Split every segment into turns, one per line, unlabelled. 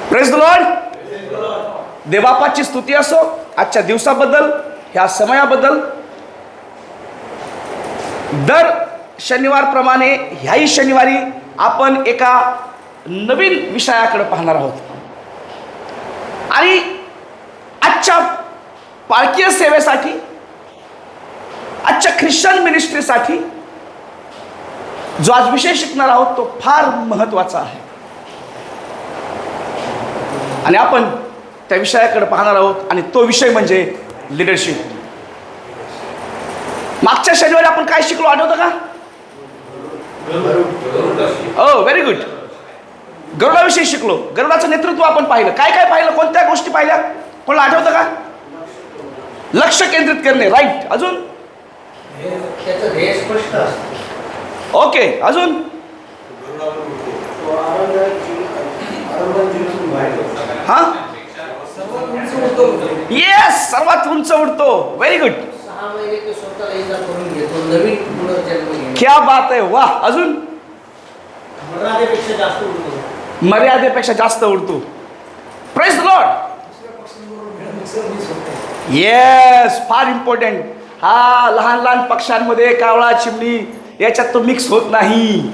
Praise the Lord. देवबापाची स्तुती असो आजच्या दिवसाबद्दल, ह्या समयाबद्दल. दर शनिवारप्रमाणे ह्याही शनिवारी आपण एका नवीन विषयाकडे पाहणार आहोत. आणि आजच्या पालकीय सेवेसाठी, आजच्या ख्रिश्चन मिनिस्ट्रीसाठी जो आज विषय शिकणार आहोत तो फार महत्त्वाचा आहे. आणि आपण त्या विषयाकडे पाहणार आहोत आणि तो विषय म्हणजे लिडरशिप. मागच्या शनिवारी आपण काय शिकलो आठवतं का? ओ व्हेरी गुड. गरुडाविषयी शिकलो. गरुडाचं नेतृत्व आपण पाहिलं. काय काय पाहिलं? कोणत्या गोष्टी पाहिल्या? कोणाला आठवतं का? लक्ष केंद्रित करणे. राईट. अजून? ओके. अजून? हा, येस, सर्वात उंच उडतो. Very good. क्या बात आहे. वाह. अजून? मर्यादेपेक्षा जास्त उडतो. Praise the Lord. येस, फार इम्पॉर्टंट. हा, लहान लहान पक्ष्यांमध्ये कावळा, चिमणी याच्यात तो मिक्स होत नाही.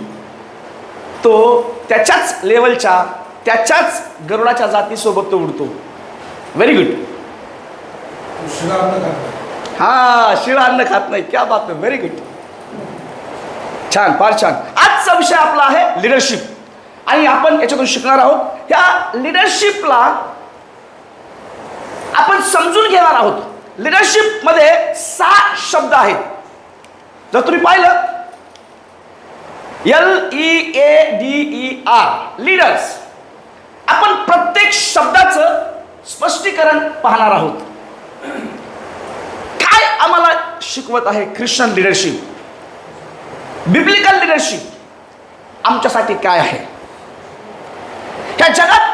तो त्याच्याच लेवलच्या, त्याच्याच गरुडाच्या जातीसोबत तो उडतो. Very good. हा, शिळा अन्न खात नाही. क्या बात आहे. Very good. छान, फार छान. आजचा विषय आपला आहे लिडरशिप. आणि आपण याच्यातून शिकणार आहोत. ह्या लिडरशिपला आपण समजून घेणार आहोत. लिडरशिप मध्ये 6 शब्द आहेत. जर तुम्ही पाहिलं, LEADER, लीडर्स. आपण प्रत्येक शब्दाचं स्पष्टीकरण पाहणार आहोत. काय आम्हाला शिकवत आहे ख्रिश्चन लिडरशिप, बिब्लिकल लिडरशिप आमच्यासाठी काय आहे? त्या जगात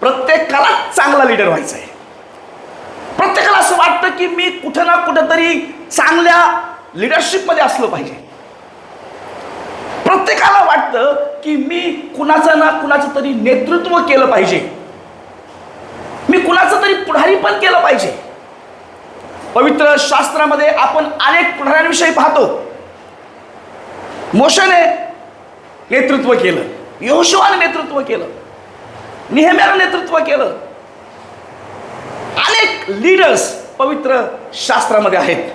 प्रत्येकाला चांगला लीडर व्हायचा आहे. प्रत्येकाला असं वाटतं की मी कुठं ना कुठं तरी चांगल्या लिडरशिपमध्ये असलं पाहिजे. प्रत्येकाला वाटतं की मी कुणाचं ना कुणाचं तरी नेतृत्व केलं पाहिजे, मी कुणाचं तरी पुढारी पण केलं पाहिजे. पवित्र शास्त्रामध्ये आपण अनेक पुढाऱ्यांविषयी पाहतो. मोशेने नेतृत्व केलं, यहोशुआने नेतृत्व केलं, नेहम्याने नेतृत्व केलं. अनेक लीडर्स पवित्र शास्त्रामध्ये आहेत.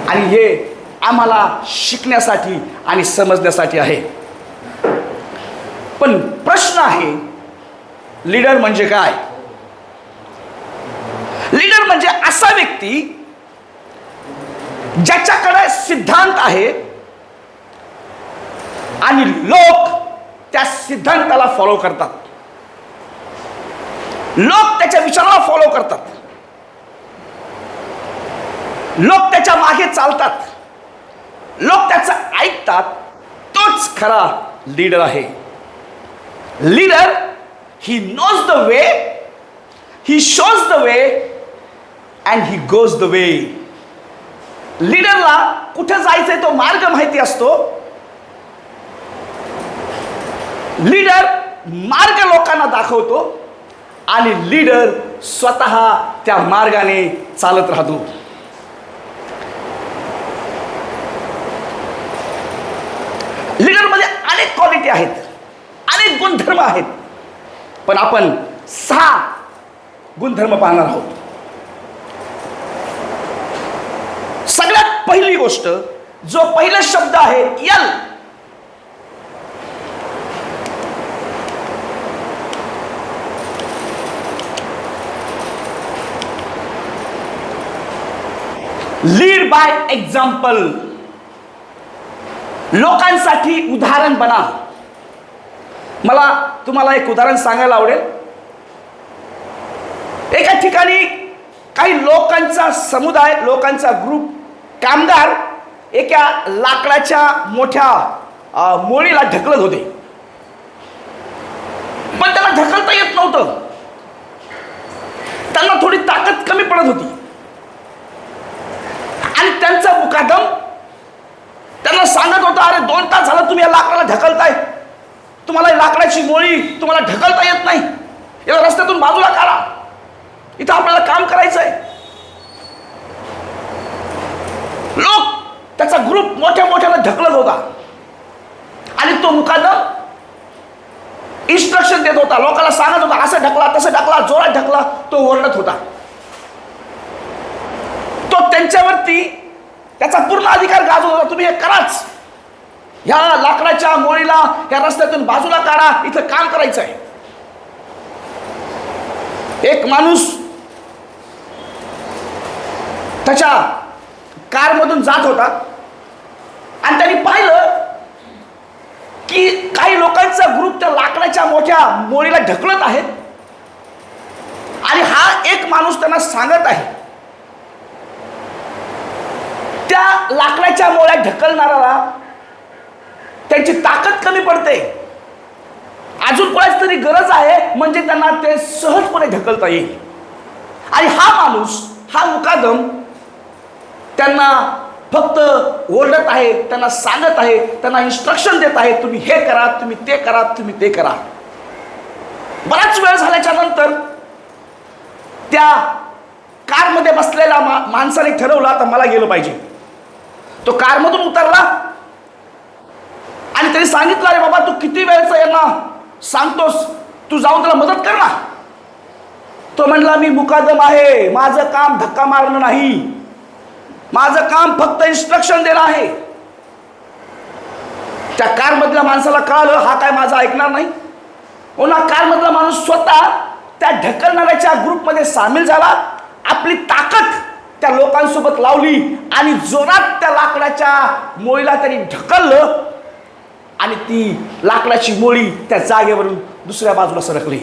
आणि हे आम्हाला शिकण्यासाठी आणि समजण्यासाठी आहे. पण प्रश्न आहे, लीडर म्हणजे काय? लीडर म्हणजे असा व्यक्ती ज्याच्याकडे सिद्धांत आहे आणि लोक त्या सिद्धांताला फॉलो करतात. लोक त्याच्या विचाराला फॉलो करतात. लोक त्याच्या मागे चालतात. लोक त्याचं ऐकतात. तोच खरा लीडर आहे. Leader, he knows the way, he shows the way and he goes the way. लीडरला कुठे जायचंय तो मार्ग माहिती असतो. लीडर मार्ग लोकांना दाखवतो आणि लीडर स्वतः त्या मार्गाने चालत राहतो. लीडरमध्ये अनेक क्वालिटी आहेत, अनेक गुणधर्म आहेत. पण आपण 6 गुणधर्म पाहणार आहोत. सगळ्यात पहिली गोष्ट, जो पहिला शब्द आहे यल. Lead by example. लोकांसाठी उदाहरण बना. मला तुम्हाला एक उदाहरण सांगायला आवडेल. एका ठिकाणी काही लोकांचा समुदाय, लोकांचा ग्रुप, कामगार एका लाकडाच्या मोठ्या मोळीला ढकलत होते. पण त्याला ढकलता येत नव्हतं. त्यांना थोडी ताकद कमी पडत होती. आणि त्यांचा मुकादम त्यांना सांगत होता, अरे 2 तास झालं तुम्ही या लाकडाला ढकलताय, तुम्हाला लाकडाची मोळी तुम्हाला ढकलता येत नाही, याला रस्त्यातून बाजूला काढा, इथं आपल्याला काम करायचं आहे. लोक त्याचा ग्रुप मोठ्या मोठ्यानं ढकलत होता आणि तो मुकादम इन्स्ट्रक्शन देत होता, लोकांना सांगत होता, असं ढकला तसं ढकला, जोरात ढकला. तो ओरडत होता. तो त्यांच्यावरती त्याचा पूर्ण अधिकार गाजवत होता. तुम्ही हे कराच, ह्या लाकडाच्या मोळीला या रस्त्यातून बाजूला काढा, इथं काम करायचं आहे. एक माणूस त्याच्या कारमधून जात होता आणि त्यांनी पाहिलं की काही लोकांचा ग्रुप त्या लाकडाच्या मोठ्या मोळीला ढकलत आहेत आणि हा एक माणूस त्यांना सांगत आहे, त्या लाकडाच्या मोळ्या ढकलणाऱ्याला त्यांची ताकद कमी पडते, अजून कोणाची तरी गरज आहे म्हणजे त्यांना ते सहजपणे ढकलता येईल. आणि हा माणूस, हा मुकादम त्यांना फक्त ओरडत आहे, त्यांना सांगत आहे, त्यांना इन्स्ट्रक्शन देत आहे, तुम्ही हे करा, तुम्ही ते करा, तुम्ही ते करा. बराच वेळ झाल्याच्या नंतर त्या कारमध्ये बसलेल्या माणसाने ठरवलं आता मला गेलं पाहिजे. तो कारमधून उतरला आणि त्यांनी सांगितलं, अरे बाबा तू किती वेळचं यांना सांगतोस, तू जाऊन त्याला मदत कर ना. तो म्हणला, मी मुकादम आहे, माझं काम धक्का मारणं नाही, माझं काम फक्त इन्स्ट्रक्शन देणं आहे. त्या कार मधल्या माणसाला कळालं हा काय माझं ऐकणार नाही. म्हणून कार मधला माणूस स्वतः त्या ढकलणाऱ्याच्या ग्रुपमध्ये सामील झाला, आपली ताकद त्या लोकांसोबत लावली आणि जोरात त्या लाकडाच्या मोळीला त्यांनी ढकललं आणि ती लाकडाची मोळी त्या जागेवरून दुसऱ्या बाजूला सरकली.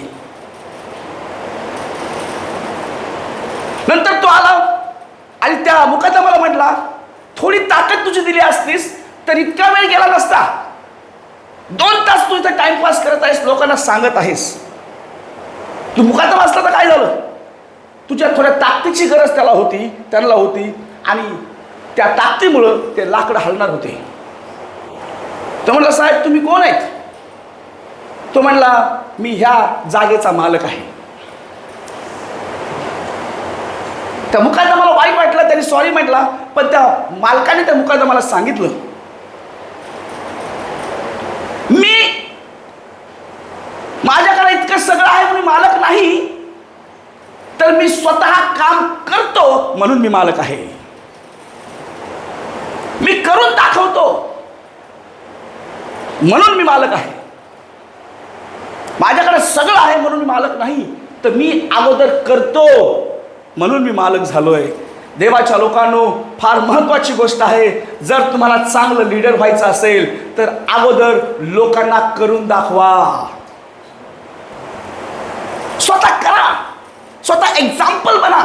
नंतर तो आला आणि त्या मुकादमाला म्हटला, थोडी ताकद तुझी दिली असतीस तर इतका वेळ गेला नसता. 2 तास तू इथे टाइमपास करत आहेस, लोकांना सांगत आहेस. तू मुकादम असला तर काय झालं, तुझ्या थोड्या ताकदीची गरज त्यांना होती आणि त्या ताकदीमुळं ते लाकडं हलणार होते. तो म्हणला, साहेब तुम्ही कोण आहेत? तो म्हणला, मी ह्या जागेचा मालक आहे. त्या मुकादमाला वाईट वाटलं, त्यांनी सॉरी म्हटला, पण त्या मालकाने त्या मुकादमाला सांगितलं, मी माझ्याकडे इतकं सगळं आहे म्हणून मालक नाही, तर मी स्वतः काम करतो म्हणून मी मालक आहे. मी करून दाखवतो म्हणून मी मालक आहे. माझ्याकडे सगळं आहे म्हणून मी मालक नाही, तर मी अगोदर करतो म्हणून मी मालक झालोय. देवाच्या लोकांनो, फार महत्वाची गोष्ट आहे, जर तुम्हाला चांगलं लीडर व्हायचं असेल तर अगोदर लोकांना करून दाखवा. स्वतः करा, स्वतः एक्झाम्पल बना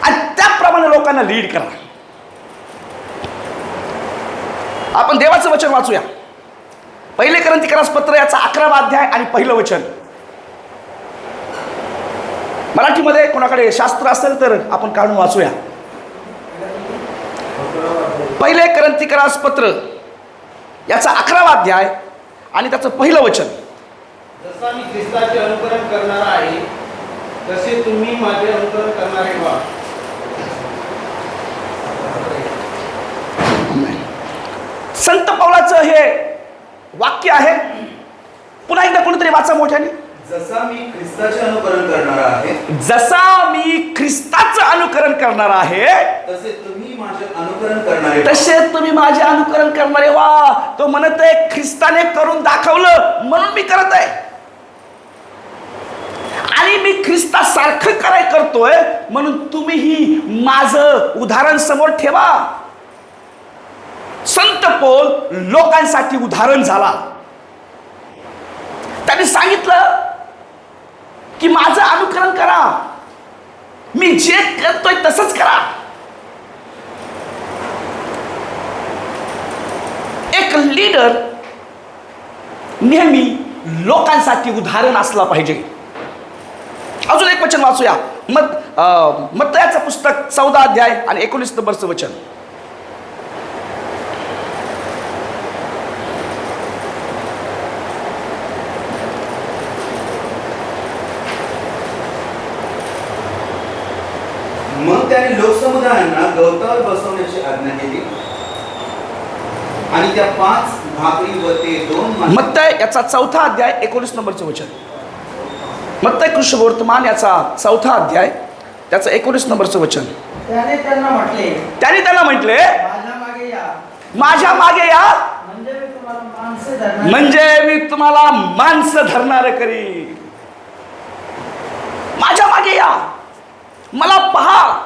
आणि त्याप्रमाणे लोकांना लीड करा. आपण देवाचं वचन वाचूया. 1 कोरिन्थीकरास पत्र याचा 11वा अध्याय आणि 1 वचन. मराठीमध्ये कोणाकडे शास्त्र असेल तर आपण काढून वाचूया. 1 कोरिन्थीकरास पत्र याचा 11वा अध्याय आणि त्याचं 1 वचन.
जसा मी ख्रिस्ताचे अनुकरण करणारा आहे तसे तुम्ही माझे अनुकरण करणारे व्हा.
संत पौलाचं हे वाक्य आहे. पुन्हा एकदा कोणीतरी वाचा मोठ्याने.
जसा मी ख्रिस्ताचे अनुकरण करणारा आहे,
जसा मी ख्रिस्ताचं अनुकरण करणार आहे
तसे तुम्ही माझे अनुकरण करणारे व्हा.
तसे तुम्ही माझे अनुकरण करणारे व्हा. तो म्हणत आहे ख्रिस्ताने करून दाखवलं म्हणून मी करत आहे आणि मी ख्रिस्तासारखं करतोय म्हणून तुम्हीही माझं उदाहरण समोर ठेवा. संत पौल लोकांसाठी उदाहरण झाला. त्यांनी सांगितलं की माझं अनुकरण करा, मी जे करतोय तसंच करा. एक लीडर नेहमी लोकांसाठी उदाहरण असला पाहिजे. अजून एक वचन वाचूया. मत्तयाचं पुस्तक 14 अध्याय आणि 19 नंबरचं वचन.
मग त्याने लोकसमुदायांना गवतावर बसवण्याची आज्ञा केली आणि त्या 5 भाकरी व ते 2 मासे
मत्तय याचा 4था अध्याय 19 नंबरचं वचन. मत्तय कृष्णवर्तमान याचा 4था अध्याय त्याचं 19 नंबरचं वचन.
त्याने त्यांना म्हटले,
म्हटले
माझ्या मागे या,
माझ्या मागे या
म्हणजे मी तुम्हाला माणसे धरणार.
म्हणजे मी तुम्हाला माणसं धरणार करी. माझ्या मागे या, मला पहा,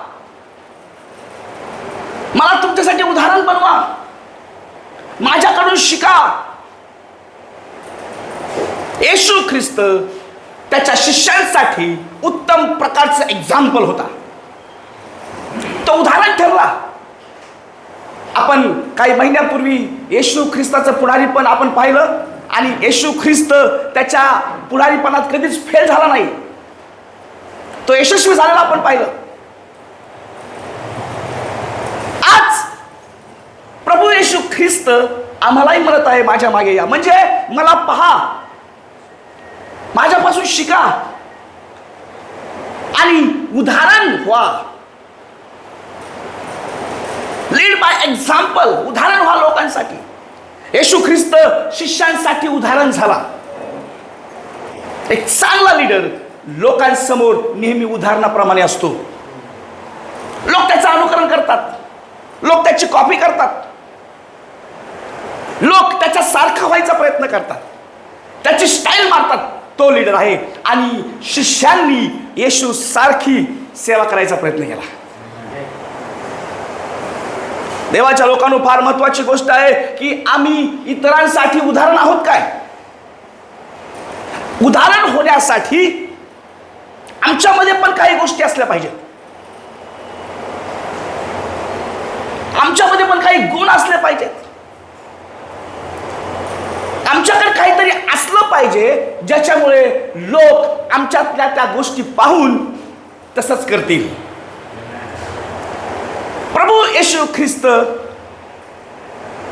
मला तुमच्यासाठी उदाहरण बनवा, माझ्याकडून शिका. येशू ख्रिस्त त्याच्या शिष्यांसाठी उत्तम प्रकारचं एक्झाम्पल होता. तो उदाहरण ठरला. आपण काही महिन्यापूर्वी येशू ख्रिस्ताचं पुढारीपण आपण पाहिलं आणि येशू ख्रिस्त त्याच्या पुढारीपणात कधीच फेल झाला नाही. तो यशस्वी झालेला आपण पाहिलं. आज प्रभू येशू ख्रिस्त आम्हालाही म्हणत आहे माझ्या मागे या, म्हणजे मला पहा, माझ्यापासून शिका आणि उदाहरण व्हा. लीड बाय एक्झाम्पल, उदाहरण व्हा लोकांसाठी. येशू ख्रिस्त शिष्यांसाठी उदाहरण झाला. एक चांगला लीडर लोकांसमोर नेहमी उदाहरणाप्रमाणे असतो. लोक त्याचं अनुकरण करतात, लोक त्याची कॉपी करतात, लोक त्याच्या सारखा व्हायचा प्रयत्न करतात, त्याची स्टाईल मारतात. तो लीडर आहे. आणि शिष्यांनी येशू सारखी सेवा करायचा प्रयत्न केला. देवाच्या लोकांनो, फार महत्वाची गोष्ट आहे की आम्ही इतरांसाठी उदाहरण आहोत काय? उदाहरण होण्यासाठी आमच्यामध्ये पण काही गोष्टी असल्या पाहिजेत. आमच्यामध्ये पण काही गुण असले पाहिजेत. आमच्याकडे काहीतरी असलं पाहिजे ज्याच्यामुळे लोक आमच्यातल्या त्या गोष्टी पाहून तसंच करतील. प्रभू येशू ख्रिस्त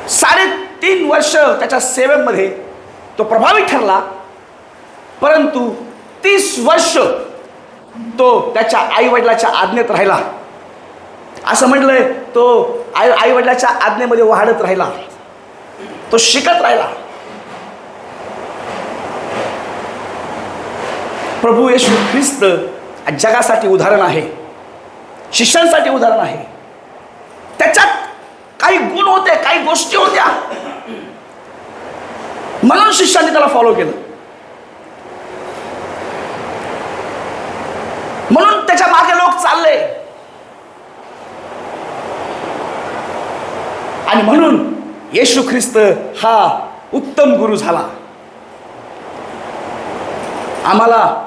3.5 वर्ष त्याच्या सेवेमध्ये तो प्रभावी ठरला, परंतु 30 वर्ष तो त्याच्या आईवडिलाच्या आज्ञेत राहिला. असं म्हटलंय, तो आईवडिलाच्या आज्ञेमध्ये वाढत राहिला, तो शिकत राहिला. प्रभू येशू ख्रिस्त जगासाठी उदाहरण आहे, शिष्यांसाठी उदाहरण आहे. त्याच्यात काही गुण होते, काही गोष्टी होत्या, म्हणून शिष्यांनी त्याला फॉलो केलं. म्हणून त्याच्या मागे लोक चालले आणि म्हणून येशू ख्रिस्त हा उत्तम गुरु झाला. आम्हाला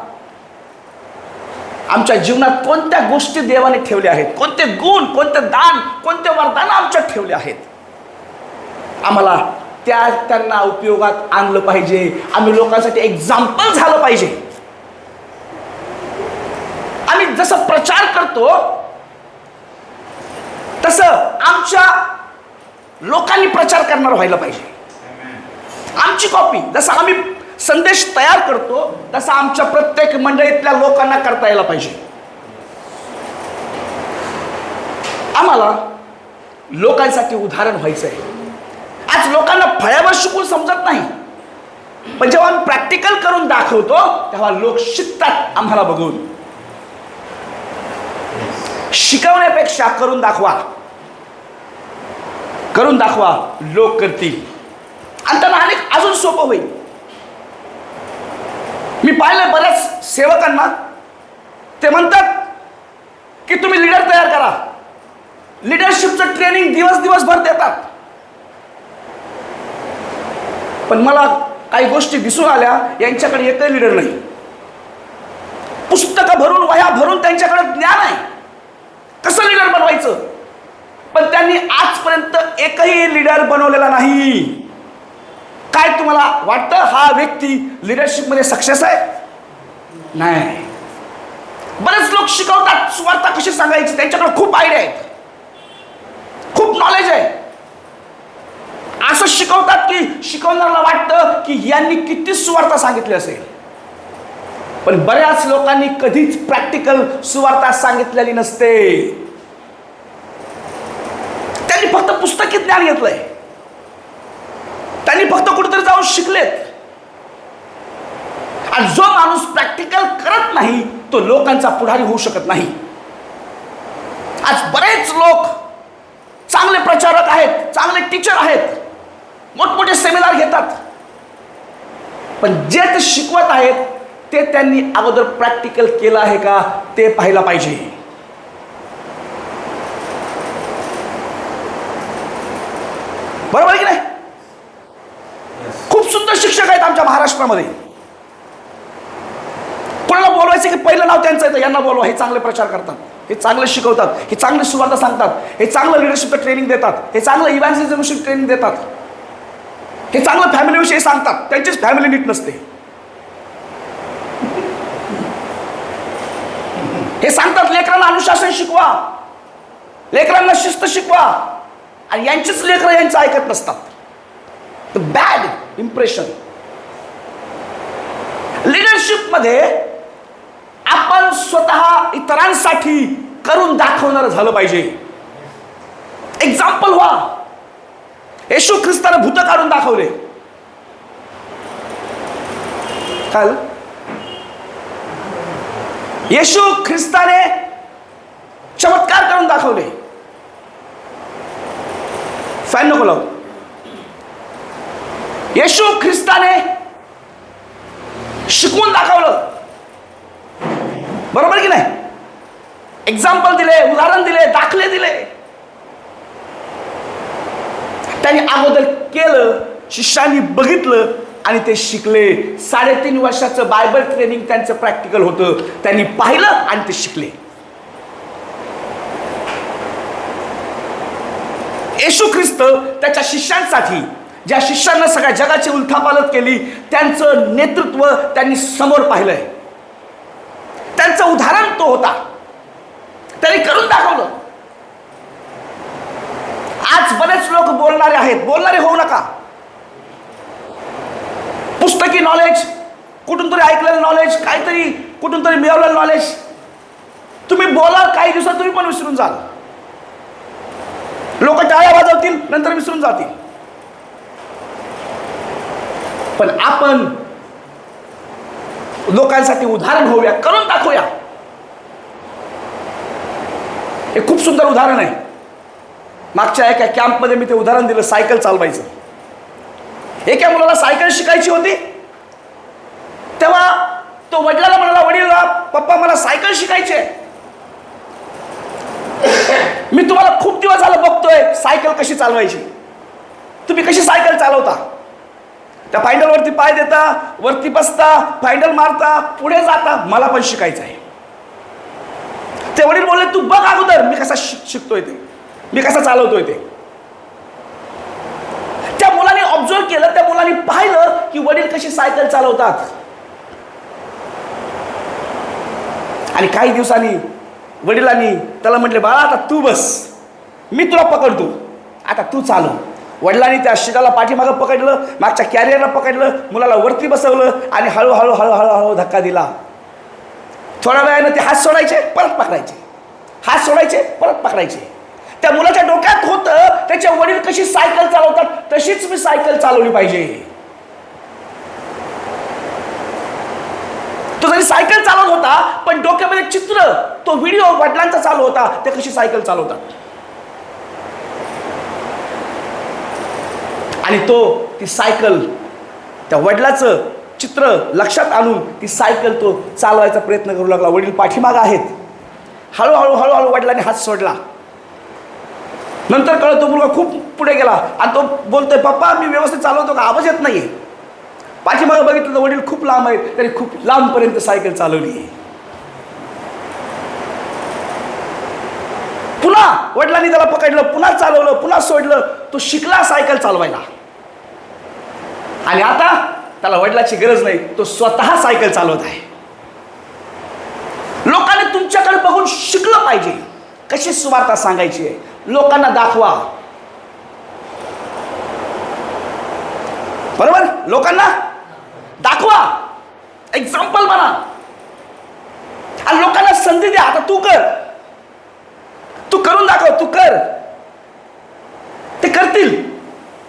आमच्या जीवनात कोणत्या गोष्टी देवाने ठेवल्या आहेत, कोणते गुण, कोणते दान, कोणते वरदान आमच्यात ठेवले आहेत, आम्हाला त्यांना उपयोगात आणलं पाहिजे. आम्ही लोकांसाठी एक्झाम्पल झालं पाहिजे. आम्ही जसं प्रचार करतो तसं आमच्या लोकांनी प्रचार करणार व्हायला पाहिजे. आमची कॉपी, जसं आम्ही संदेश तयार करतो तसा आमच्या प्रत्येक मंडळीतल्या लोकांना करता यायला पाहिजे. आम्हाला लोकांसाठी उदाहरण व्हायचं आहे. आज लोकांना फळ्यावर शिकून समजत नाही, पण जेव्हा आम्ही प्रॅक्टिकल करून दाखवतो तेव्हा लोक शिकतात आम्हाला बघून. शिकवण्यापेक्षा करून दाखवा, करून दाखवा, लोक करतील आणि त्यांना अनेक अजून सोपं होईल. मी पाहिलं बऱ्याच सेवकांना, ते म्हणतात की तुम्ही लीडर तयार करा. लीडरशिपचं ट्रेनिंग दिवसभर देतात, पण मला काही गोष्टी दिसून आल्या, यांच्याकडे एकही लीडर नाही. पुस्तकं भरून, वह्या भरून त्यांच्याकडे ज्ञान आहे कसं लीडर बनवायचं, पण त्यांनी आजपर्यंत एकही लीडर बनवलेला नाही. काय तुम्हाला वाटतं हा व्यक्ती लीडरशिपमध्ये सक्सेस आहे? नाही. बरेच लोक शिकवतात सुवार्ता कशी सांगायची, त्यांच्याकडे खूप आयडिया आहेत, खूप नॉलेज आहे. असं शिकवतात की शिकवणाऱ्याला वाटतं की यांनी किती सुवार्ता सांगितली असेल, पण बऱ्याच लोकांनी कधीच प्रॅक्टिकल सुवार्ता सांगितलेली नसते. त्यांनी फक्त पुस्तकी ज्ञान घेतलंय, त्यांनी फक्त कुठेतरी जाऊन शिकलेत. आणि जो माणूस प्रॅक्टिकल करत नाही तो लोकांचा पुढारी होऊ शकत नाही. आज बरेच लोक चांगले प्रचारक आहेत, चांगले टीचर आहेत, मोठमोठे सेमिनार घेतात, पण जे ते शिकवत आहेत ते त्यांनी अगोदर प्रॅक्टिकल केलं आहे का ते पाहायला पाहिजे. बरोबर की नाही? खूप सुंदर शिक्षक आहेत आमच्या महाराष्ट्रामध्ये. कोणाला बोलवायचं की पहिलं नाव त्यांचं येतं, यांना बोलवा, हे चांगले प्रचार करतात, हे चांगले शिकवतात, हे चांगले सुवार्ता सांगतात, हे चांगलं लिडरशिपचं ट्रेनिंग देतात, हे चांगलं इव्हॅन्जलिझमविषयी ट्रेनिंग देतात, हे चांगलं फॅमिलीविषयी सांगतात. त्यांचीच फॅमिली नीट नसते. हे सांगतात लेकरांना अनुशासन शिकवा, लेकरांना शिस्त शिकवा, आणि यांचीच लेकरं यांचं ऐकत नसतात. The bad impression. लिडरशिपमध्ये आपण स्वतः इतरांसाठी करून दाखवणार झालं पाहिजे. एक्झाम्पल व्हा. येशू ख्रिस्ताने भूत काढून दाखवले. काय येशू ख्रिस्ताने चमत्कार करून दाखवले. फॅन नको लावू. येशू ख्रिस्ताने शिकवून दाखवलं. बरोबर की नाही? एक्झाम्पल दिले, उदाहरण दिले, दाखले दिले. त्यांनी अगोदर केलं, शिष्यांनी बघितलं आणि ते शिकले. 3.5 वर्षाचं बायबल ट्रेनिंग त्यांचं प्रॅक्टिकल होतं. त्यांनी पाहिलं आणि ते शिकले. येशू ख्रिस्त त्याच्या शिष्यांसाठी, ज्या शिष्यांना सगळ्या जगाची उलथापालथ केली, त्यांचं नेतृत्व त्यांनी समोर पाहिलंय. त्यांचं उदाहरण तो होता. त्यांनी करून दाखवलं. आज बरेच लोक बोलणारे आहेत. बोलणारे होऊ नका. पुस्तकी नॉलेज, कुठून तरी ऐकलेलं नॉलेज, काहीतरी कुठून तरी मिळवलेलं नॉलेज तुम्ही बोलाल, काही दिवसात तुम्ही पण विसरून जाल. लोक टाळ्या वाजवतील, नंतर विसरून जातील. पण आपण लोकांसाठी उदाहरण होऊया, करून दाखवूया. हे खूप सुंदर उदाहरण आहे. मागच्या एका कॅम्पमध्ये मी ते उदाहरण दिलं, सायकल चालवायचं. एका मुलाला सायकल शिकायची होती. तेव्हा तो वडिलाला म्हणाला, वडील पप्पा मला सायकल शिकायची आहे. मी तुम्हाला खूप दिवस झालं बघतोय सायकल कशी चालवायची. तुम्ही कशी सायकल चालवता? त्या फायंडलवरती पाय देता, वरती बसता, फायंडल मारता, पुढे जाता. मला पण शिकायचं आहे. ते वडील बोलले, तू बघ अगोदर मी कसा शिकतोय ते, मी कसा चालवतोय ते. त्या मुलाने ऑब्झर्व केलं, त्या मुलाने पाहिलं की वडील कशी सायकल चालवतात. आणि काही दिवसांनी वडिलांनी त्याला म्हटले, बाळा आता तू बस, मी तुला पकडतो, आता तू चालव. वडिलांनी त्या शिराला पाठीमागं पकडलं, मागच्या कॅरियरला पकडलं, मुलाला वरती बसवलं आणि हळूहळू हळूहळू हळू धक्का दिला. थोड्या वेळानं ते हात सोडायचे, परत पकडायचे, हात सोडायचे, परत पकडायचे. त्या मुलाच्या डोक्यात होतं, त्याचे वडील कशी सायकल चालवतात तशीच मी सायकल चालवली पाहिजे. तो जरी सायकल चालवत होता, पण डोक्यामध्ये चित्र, तो व्हिडिओ वडिलांचा चालू होता, ते कशी सायकल चालवतात. आणि तो ती सायकल, त्या वडिलाचं चित्र लक्षात आणून ती सायकल तो चालवायचा प्रयत्न करू लागला. वडील पाठीमागं आहेत. हळूहळू हळूहळू वडिलांनी हात सोडला. नंतर कळत तो मुलगा खूप पुढे गेला आणि तो बोलतोय, पप्पा मी व्यवस्थित चालवतो का, आवाज येत नाहीये. पाठीमागं बघितलं तर वडील खूप लांब आहेत, तरी खूप लांबपर्यंत सायकल चालवली. पुन्हा वडिलांनी त्याला पकडलं, पुन्हा चालवलं, पुन्हा सोडलं. तो शिकला सायकल चालवायला. आणि आता त्याला वडिलाची गरज नाही, तो स्वतः सायकल चालवत आहे. लोकांनी तुमच्याकडे बघून शिकलं पाहिजे कशी सुवार्ता सांगायची आहे. लोकांना दाखवा. बरोबर? लोकांना दाखवा, एक्झाम्पल बना आणि लोकांना संधी द्या. आता तू कर, तू करून दाखव, तू कर. ते करतील,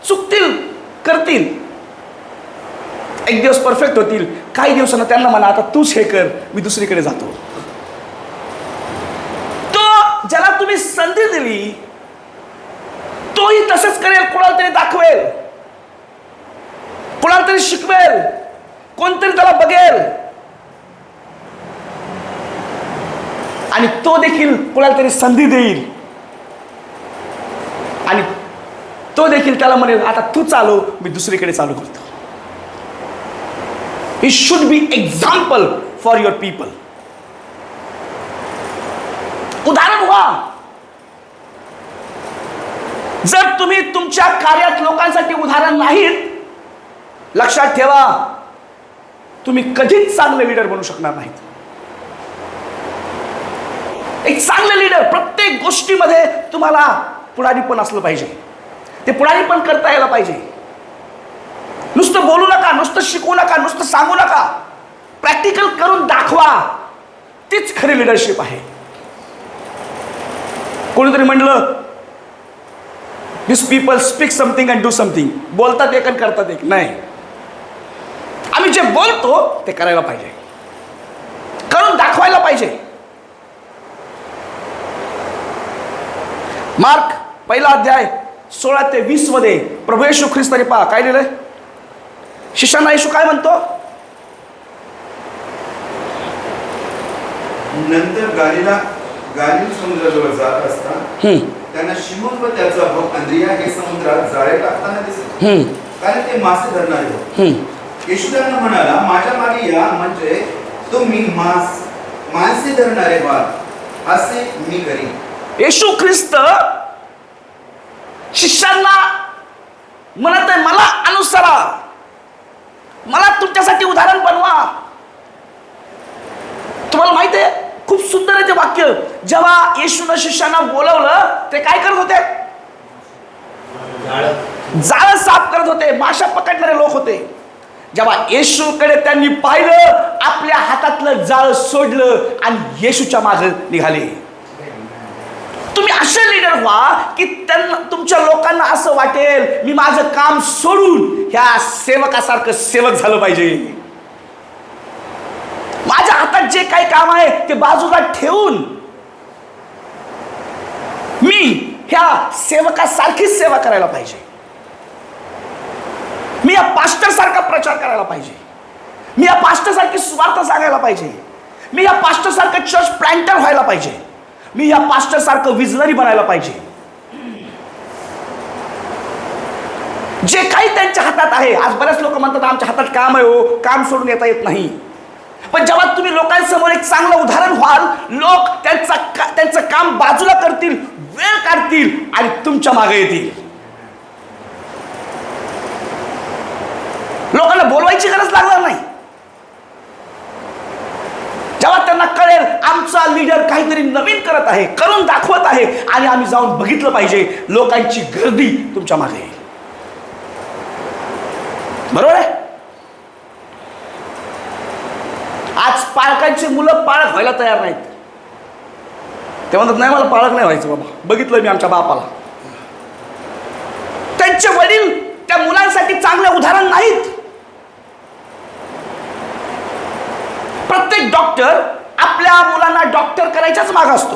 चुकतील, करतील, एक दिवस परफेक्ट होतील. काही दिवसांना त्यांना म्हणा आता तूच हे कर, मी दुसरीकडे जातो. तो ज्याला तुम्ही संधी दिली तोही तसंच करेल. कोणाला तरी दाखवेल, कोणाला तरी शिकवेल, कोणतरी त्याला बघेल आणि तो देखील कोणाला तरी संधी देईल आणि तो देखील त्याला म्हणेल आता तू चालव, मी दुसरीकडे चालू करतो. He should be example for your people. उदाहरण व्हा. जर तुम्ही तुमच्या कार्यात लोकांसाठी उदाहरण नाहीत, लक्षात ठेवा तुम्ही कधीच चांगले लीडर बनू शकणार नाहीत. एक चांगले लीडर प्रत्येक गोष्टीमध्ये तुम्हाला पुढारीपण असलं पाहिजे. ते पुढारीपण करता यायला पाहिजे. नुसतं बोलू नका, नुसतं शिकवू नका, नुसतं सांगू नका, प्रॅक्टिकल करून दाखवा. तीच खरी लिडरशिप आहे. कोणीतरी म्हणलं this people speak something and do something. बोलतात एक आणि करतात एक. नाही, आम्ही जे बोलतो ते करायला पाहिजे, करून दाखवायला पाहिजे. मार्क 1 अध्याय 16 ते 20 मध्ये प्रभू येशू ख्रिस्ताने पहा काय लिहिलंय. शिष्यांना येशू काय म्हणतो.
नंतर गालिल समुद्राजवळ जात असता त्यांना शिमोन व त्याचा भाऊ अंद्रिया हे समुद्रात जाळे टाकताना दिसले, कारण ते मासे धरणारे होते. येशू त्यांना म्हणाला, माझ्या मागे या, म्हणजे तुम्ही मासे धरणारे व्हाल, असे मी करीन.
येशू ख्रिस्त शिष्यांना म्हणत आहे मला अनुसरा, मला तुमच्यासाठी उदाहरण बनवा. तुम्हाला माहिती आहे खूप सुंदर आहे ते वाक्य. जेव्हा येशूनं शिष्यांना बोलवलं ते काय करत होते. जाळं साफ करत होते, माशा पकडणारे लोक होते. जेव्हा येशूकडे त्यांनी पाहिलं, आपल्या हातातलं जाळ सोडलं आणि येशूच्या मागे निघाले. तुम्ही असे लीडर व्हा की त्यांना तुमच्या लोकांना असं वाटेल मी माझं काम सोडून ह्या सेवकासारखं सेवक झालं पाहिजे. माझ्या हातात जे काही काम आहे ते बाजूला ठेवून मी ह्या सेवकासारखीच सेवा करायला पाहिजे. मी या पास्टर सारखा प्रचार करायला पाहिजे. मी या पास्टर सारखी सुवार्थ सांगायला पाहिजे. मी या पास्टर सारखं चर्च प्लॅन्टर व्हायला पाहिजे. मी या पास्टर सारखं विजनरी बनायला पाहिजे. जे काही त्यांच्या हातात आहे. आज बरेच लोक म्हणतात आमच्या हातात काम आहे, हो काम सोडून येता येत नाही. पण जेव्हा तुम्ही लोकांसमोर एक चांगलं उदाहरण व्हाल, लोक त्यांचं काम बाजूला करतील, वेळ काढतील आणि तुमच्या मागे येतील. लोकांना बोलवायची गरज लागणार नाही. जेव्हा त्यांना कळेल आमचा लीडर काहीतरी नवीन करत आहे, करून दाखवत आहे आणि आम्ही जाऊन बघितलं पाहिजे, लोकांची गर्दी तुमच्या मागे येईल. बरोबर आहे. आज पालकांची मुलं पालक व्हायला तयार नाहीत. ते म्हणतात नाही मला पालक नाही व्हायचं बाबा, बघितलं मी आमच्या बापाला. त्यांचे वडील त्या मुलांसाठी चांगले उदाहरण नाहीत. प्रत्येक डॉक्टर आपल्या मुलांना डॉक्टर करायच्याच माग असतो.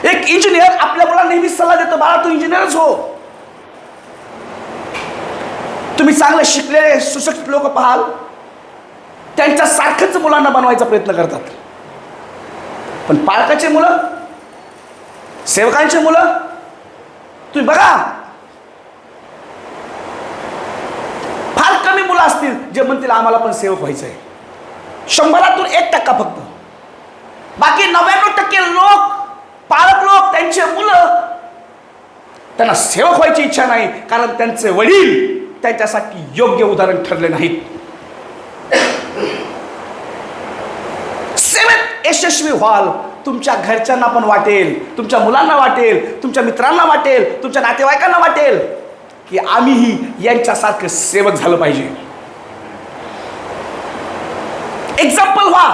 एक इंजिनियर आपल्या मुलांना नेहमी सल्ला देतो, बाळा तू इंजिनियरच हो. तुम्ही चांगले शिकलेले सुशिक्षित लोक पाहाल, त्यांच्या सारखंच मुलांना बनवायचा प्रयत्न करतात. पण पालकाचे मुलं, सेवकांचे मुलं तुम्ही बघा, फार कमी मुलं असतील जे म्हणतील आम्हाला पण सेवक व्हायचं आहे. 100तून 1% फक्त. बाकी 99% लोक, पालक लोक, त्यांचे मुलं, त्यांना सेवक व्हायची इच्छा नाही, कारण त्यांचे वडील त्यांच्यासाठी योग्य उदाहरण ठरले नाहीत. सेवेत यशस्वी व्हाल, तुमच्या घरच्यांना पण वाटेल, तुमच्या मुलांना वाटेल, तुमच्या मित्रांना वाटेल, तुमच्या नातेवाईकांना वाटेल की आम्हीही यांच्यासारखं सेवक झालं पाहिजे. एक्झाम्पल व्हा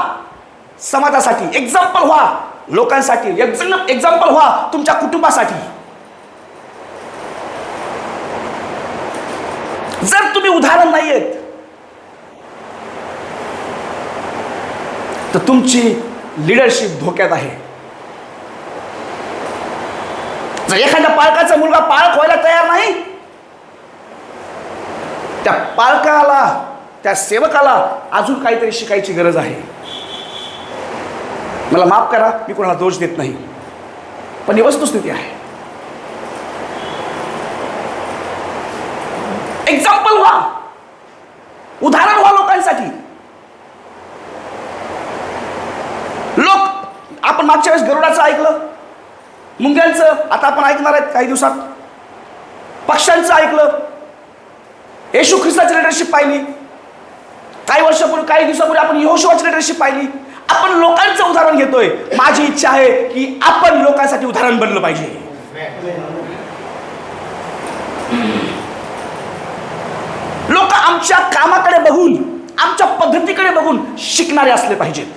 समाजासाठी, एक्झाम्पल व्हा लोकांसाठी, एक्झाम्पल व्हा तुमच्या कुटुंबासाठी. जर तुम्ही उदाहरण नाहीयेत तर तुमची लीडरशिप धोक्यात आहे. जर एखाद्या पालकाचा मुलगा पालक व्हायला तयार नाही, त्या पालकाला, त्या सेवकाला अजून काहीतरी शिकायची गरज आहे. मला माफ करा, मी कोणाला दोष देत नाही, पण ही वस्तुस्थिती आहे. एक्झाम्पल व्हा, उदाहरण व्हा लोकांसाठी. लोक, आपण मागच्या वेळेस गरुडाचं ऐकलं, मुंग्यांचं आता आपण ऐकणार आहेत काही दिवसात, पक्ष्यांचं ऐकलं, येशू ख्रिस्ताची लिडरशिप पाहिली, काही वर्षापूर्वी, काही दिवसापूर्वी आपण यहोशुवाची लिडरशिप पाहिली. आपण लोकांचं उदाहरण घेतोय. माझी इच्छा आहे की आपण लोकांसाठी उदाहरण बनलं पाहिजे. लोक आमच्या कामाकडे बघून, आमच्या पद्धतीकडे बघून शिकणारे असले पाहिजेत.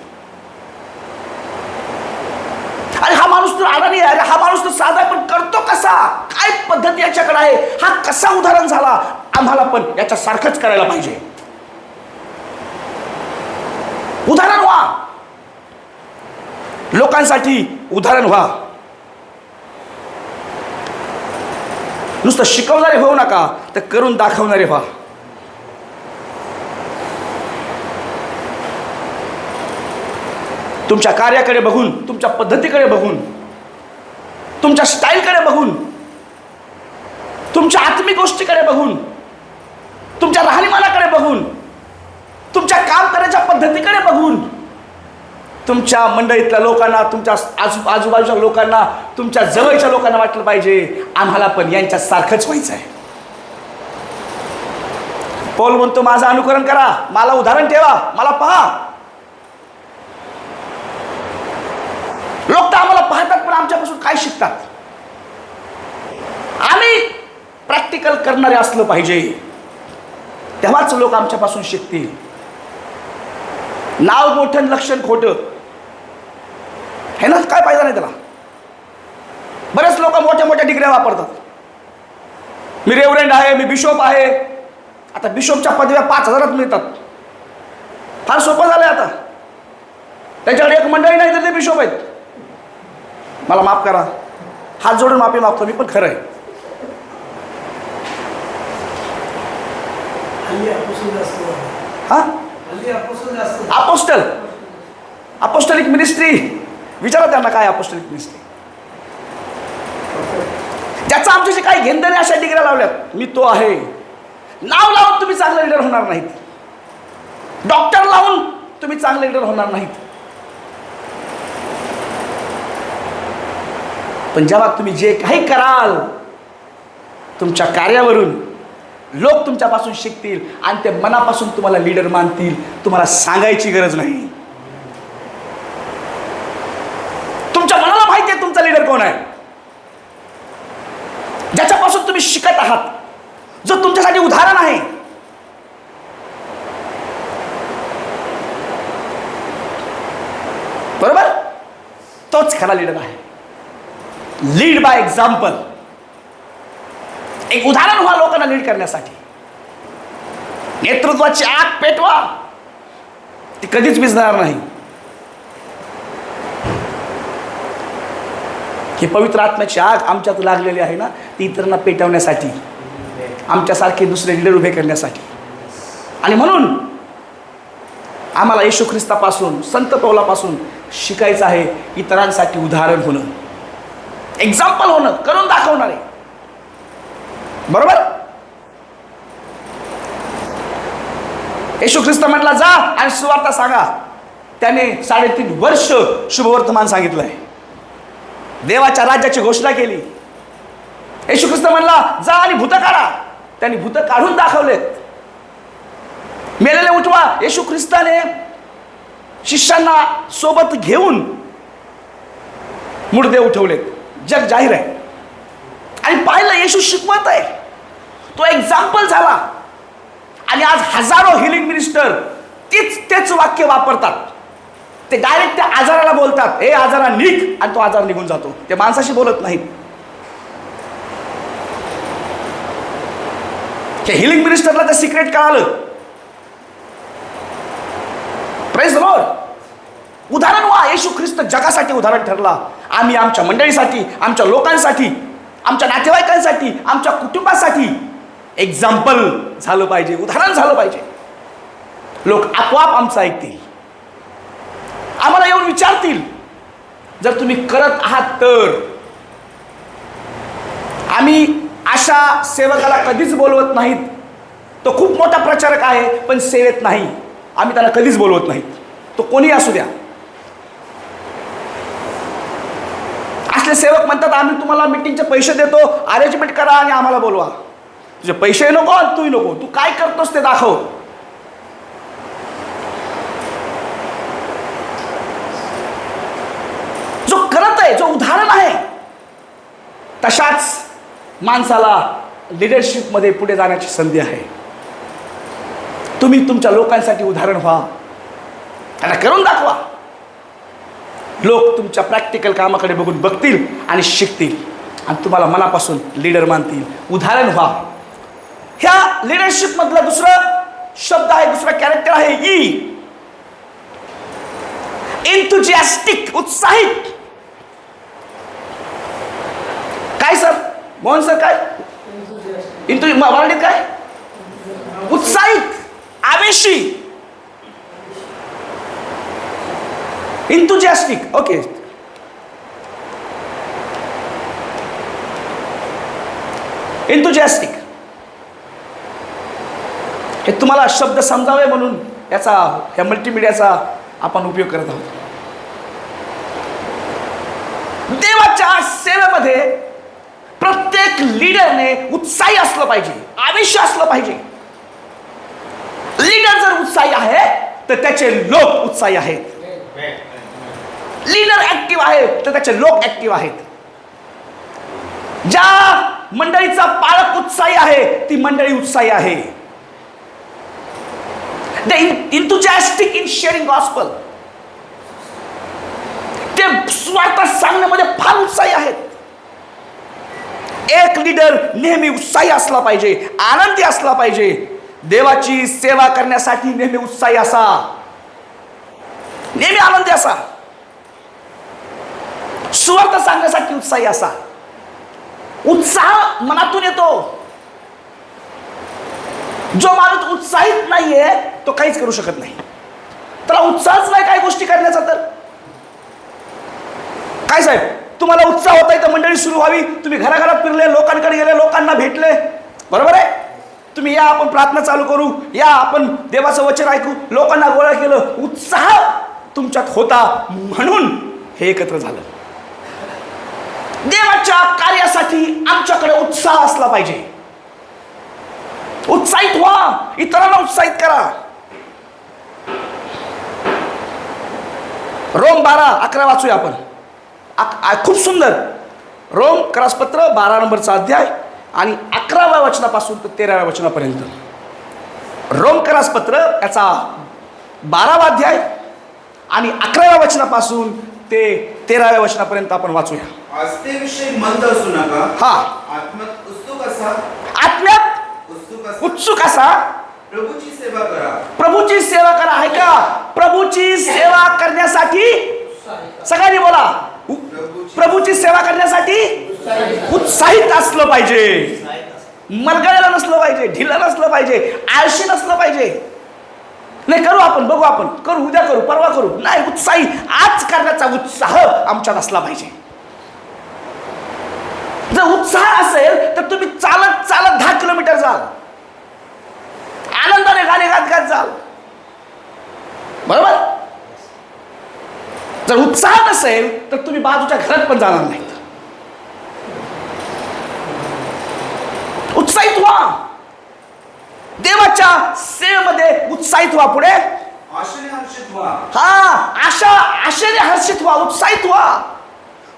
अरे हा माणूस तर अडाणी आहे, अरे हा माणूस तर साधा आहे, पण करतो कसा, काय पद्धती याच्याकडे आहे, हा कसा उदाहरण झाला, आम्हाला पण याच्या सारखंच करायला पाहिजे. उदाहरण व्हा, लोकांसाठी उदाहरण व्हा. नुसतं शिकवणारे होऊ नका, तर करून दाखवणारे व्हा. तुमच्या कार्याकडे बघून, तुमच्या पद्धतीकडे बघून, तुमच्या स्टाईलकडे बघून, तुमच्या आत्मिक गोष्टीकडे बघून, तुमच्या राहणीमानाकडे बघून, तुमच्या काम करण्याच्या पद्धतीकडे बघून, तुमच्या मंडळीतल्या लोकांना, तुमच्या आजूबाजूच्या लोकांना, तुमच्या जवळच्या लोकांना वाटलं पाहिजे आम्हाला पण यांच्या सारखंच व्हायचं आहे. पौल म्हणतो माझं अनुकरण करा, मला उदाहरण ठेवा, मला पहा. लोक तर आम्हाला पाहतात, पण आमच्यापासून काय शिकतात? आम्ही प्रॅक्टिकल करणारे असलं पाहिजे, तेव्हाच लोक आमच्यापासून शिकतील. नाव मोठं, लक्षण खोटं हे ना, काय फायदा नाही त्याला. बरेच लोक मोठ्या मोठ्या डिग्र्या वापरतात. मी रेव्हरंड आहे, मी बिशोप आहे. आता बिशोपच्या पदव्या 5,000 मिळतात. फार सोपं झालंय आता. त्याच्याकडे एक मंडळी नाही तर ते बिशोप आहेत. मला माफ करा, हात जोडून माफी मागतो मी, पण खरं आहे. हा, अपोस्टलिक मिनिस्ट्री, विचारा त्यांना काय अपोस्टलिक मिनिस्ट्री. त्याचं आमच्याशी काही घेणं अशा डिग्र्या लावल्यात. मी तो आहे. नाव लावून तुम्ही चांगले लीडर होणार नाहीत. डॉक्टर लावून तुम्ही चांगले लीडर होणार नाहीत. पण जेव्हा तुम्ही जे काही कराल, तुमच्या कार्यावरून लोक तुमच्यापासून शिकतील आणि ते मनापासून तुम्हाला लीडर मानतील. तुम्हाला सांगायची गरज नाही. तुमच्या मनाला माहिती आहे तुमचा लीडर कोण आहे, ज्याच्यापासून तुम्ही शिकत आहात, जो तुमच्यासाठी उदाहरण आहे. बरोबर, तोच खरा लीडर आहे. Lead by example. एक उदाहरण व्हा लोकांना लीड करण्यासाठी. नेतृत्वाची आग पेटवा, ती कधीच विझणार नाही. ही पवित्र आत्म्याची आग आमच्यात लागलेली आहे ना, ती इतरांना पेटवण्यासाठी, आमच्यासारखे दुसरे लीडर उभे करण्यासाठी. आणि म्हणून आम्हाला येशू ख्रिस्तापासून, संत पौलापासून शिकायचं आहे. इतरांसाठी उदाहरण होणं, एक्झाम्पल होणं, करून दाखवणारे. बरोबर. येशू ख्रिस्त म्हटला जा आणि सुवार्ता सांगा. त्याने 3.5 वर्ष शुभवर्तमान सांगितलंय, देवाच्या राज्याची घोषणा केली. येशू ख्रिस्त म्हणला जा आणि भूत काढा. त्यांनी भूत काढून दाखवलेत. मेलेले उठवा. येशू ख्रिस्ताने शिष्यांना सोबत घेऊन मुर्दे उठवलेत. जग जाहीर आहे. आणि पाहिलं येशू शिकवत आहे, तो एक्झाम्पल झाला. आणि आज हजारो हिलिंग मिनिस्टर तेच वाक्य वापरतात. ते डायरेक्ट त्या आजाराला बोलतात, हे आजारा निघ, आणि तो आजार निघून जातो. ते माणसाशी बोलत नाहीत. हे हिलिंग मिनिस्टरला ते सिक्रेट कळालं. Praise the Lord. उदाहरण व्हा. येशू ख्रिस्त जगासाठी उदाहरण ठरला. आम्ही आमच्या मंडळीसाठी, आमच्या लोकांसाठी, आमच्या नातेवाईकांसाठी, आमच्या कुटुंबासाठी एक्झाम्पल झालं पाहिजे, उदाहरण झालं पाहिजे. लोक आपोआप आमचं ऐकतील, आम्हाला येऊन विचारतील. जर तुम्ही करत आहात तर. आम्ही अशा सेवकाला कधीच बोलवत नाहीत. तो खूप मोठा प्रचारक आहे पण सेवेत नाही. आम्ही त्याला कधीच बोलवत नाहीत, तो कोणी असू द्या. असले सेवक म्हणतात आम्ही तुम्हाला मीटिंगचे पैसे देतो, अरेंजमेंट करा आणि आम्हाला बोलवा. तुझे पैसे नको, तूही नको, तू काय करतोस ते दाखव. जो करत आहे, जो उदाहरण आहे, तशाच माणसाला लिडरशिपमध्ये पुढे जाण्याची संधी आहे. तुम्ही तुमच्या लोकांसाठी उदाहरण व्हा, त्यांना करून दाखवा. लोक तुमच्या प्रॅक्टिकल कामाकडे बघून बघतील आणि शिकतील आणि तुम्हाला मनापासून लीडर मानतील. उदाहरण व्हा. ह्या लिडरशिप मधला दुसरा शब्द आहे, दुसरा कॅरेक्टर आहे ई. एन्थुजियास्टिक, उत्साहित. काय सर, मोहन सर, काय मराठीत काय? उत्साहित, आवेशी, इंथुजियास्टिक. ओके. इंथुजियास्टिक हे तुम्हाला शब्द समजावे म्हणून या मल्टीमीडियाचा आपण उपयोग करत आहोत. देवाच्या सेवेमध्ये प्रत्येक लीडरने उत्साही असलं पाहिजे, आवेश असलं पाहिजे. लीडर जर उत्साही आहे तर त्याचे लोक उत्साही आहेत. लीडर ऍक्टिव्ह आहे तर त्याचे लोक ऍक्टिव्ह आहेत. ज्या मंडळीचा पालक उत्साही आहे ती मंडळी उत्साही आहे. The enthusiastic in sharing gospel. ते स्वार्थ सांगण्यामध्ये फार उत्साही आहेत. एक लीडर नेहमी उत्साही असला पाहिजे, आनंदी असला पाहिजे. देवाची सेवा करण्यासाठी नेहमी उत्साही असा, नेहमी आनंदी असा. सुवार्थ सांगण्यासाठी उत्साही असा. उत्साह मनातून येतो. जो माणूस उत्साहित नाहीये तो काहीच करू शकत नाही. त्याला उत्साहच नाही काय गोष्टी करण्याचा. तर काय साहेब, तुम्हाला उत्साह होता तर मंडळी सुरू व्हावी. तुम्ही घराघरात फिरले, लोकांकडे गेले, लोकांना भेटले, बरोबर आहे. तुम्ही या आपण प्रार्थना चालू करू, या आपण देवाचं वचन ऐकू, लोकांना गोळा केलं, उत्साह तुमच्यात होता म्हणून हे एकत्र झालं. देवाच्या कार्यासाठी आमच्याकडे उत्साह असला पाहिजे. उत्साहित व्हा, इतरांना उत्साहित करा. रोम 12:11 वाचूया आपण. खूप सुंदर. रोम करासपत्र 12 नंबरचा अध्याय आणि 11व्या वचनापासून तर 13व्या वचनापर्यंत. रोम करासपत्र याचा 12वा अध्याय आणि 11व्या वचनापासून ते 13व्या वचनापर्यंत आपण वाचूया.
आस्थेविषयी मंद असू नका.
हा.
आत्म्यात उत्सुक असा.
आत्म्यात उत्सुक असा.
प्रभूची सेवा करा.
प्रभूची सेवा करा. आहे का? प्रभूची सेवा करण्यासाठी सगळ्यांनी बोला, प्रभूची सेवा करण्यासाठी उत्साहित असलं पाहिजे. मरगळलेलं नसलं पाहिजे, ढिलं नसलं पाहिजे, आळशी नसलं पाहिजे. नाही करू आपण, बघू आपण करू, उद्या करू, परवा करू. नाही, उत्साही आज करण्याचा उत्साह आमच्यात असला पाहिजे. जर उत्साह असेल तर तुम्ही चालत चालत 10 किलोमीटर जाल, आनंदाने गाणे गात गात जाल, बरोबर. जर उत्साह नसेल तर तुम्ही बाजूच्या घरात पण जाणार नाहीत. उत्साहित व्हा. देवाच्या सेवेमध्ये उत्साहित व्हा. पुढे
आशेने हर्षित व्हा.
आशेने हर्षित व्हा, उत्साहित व्हा.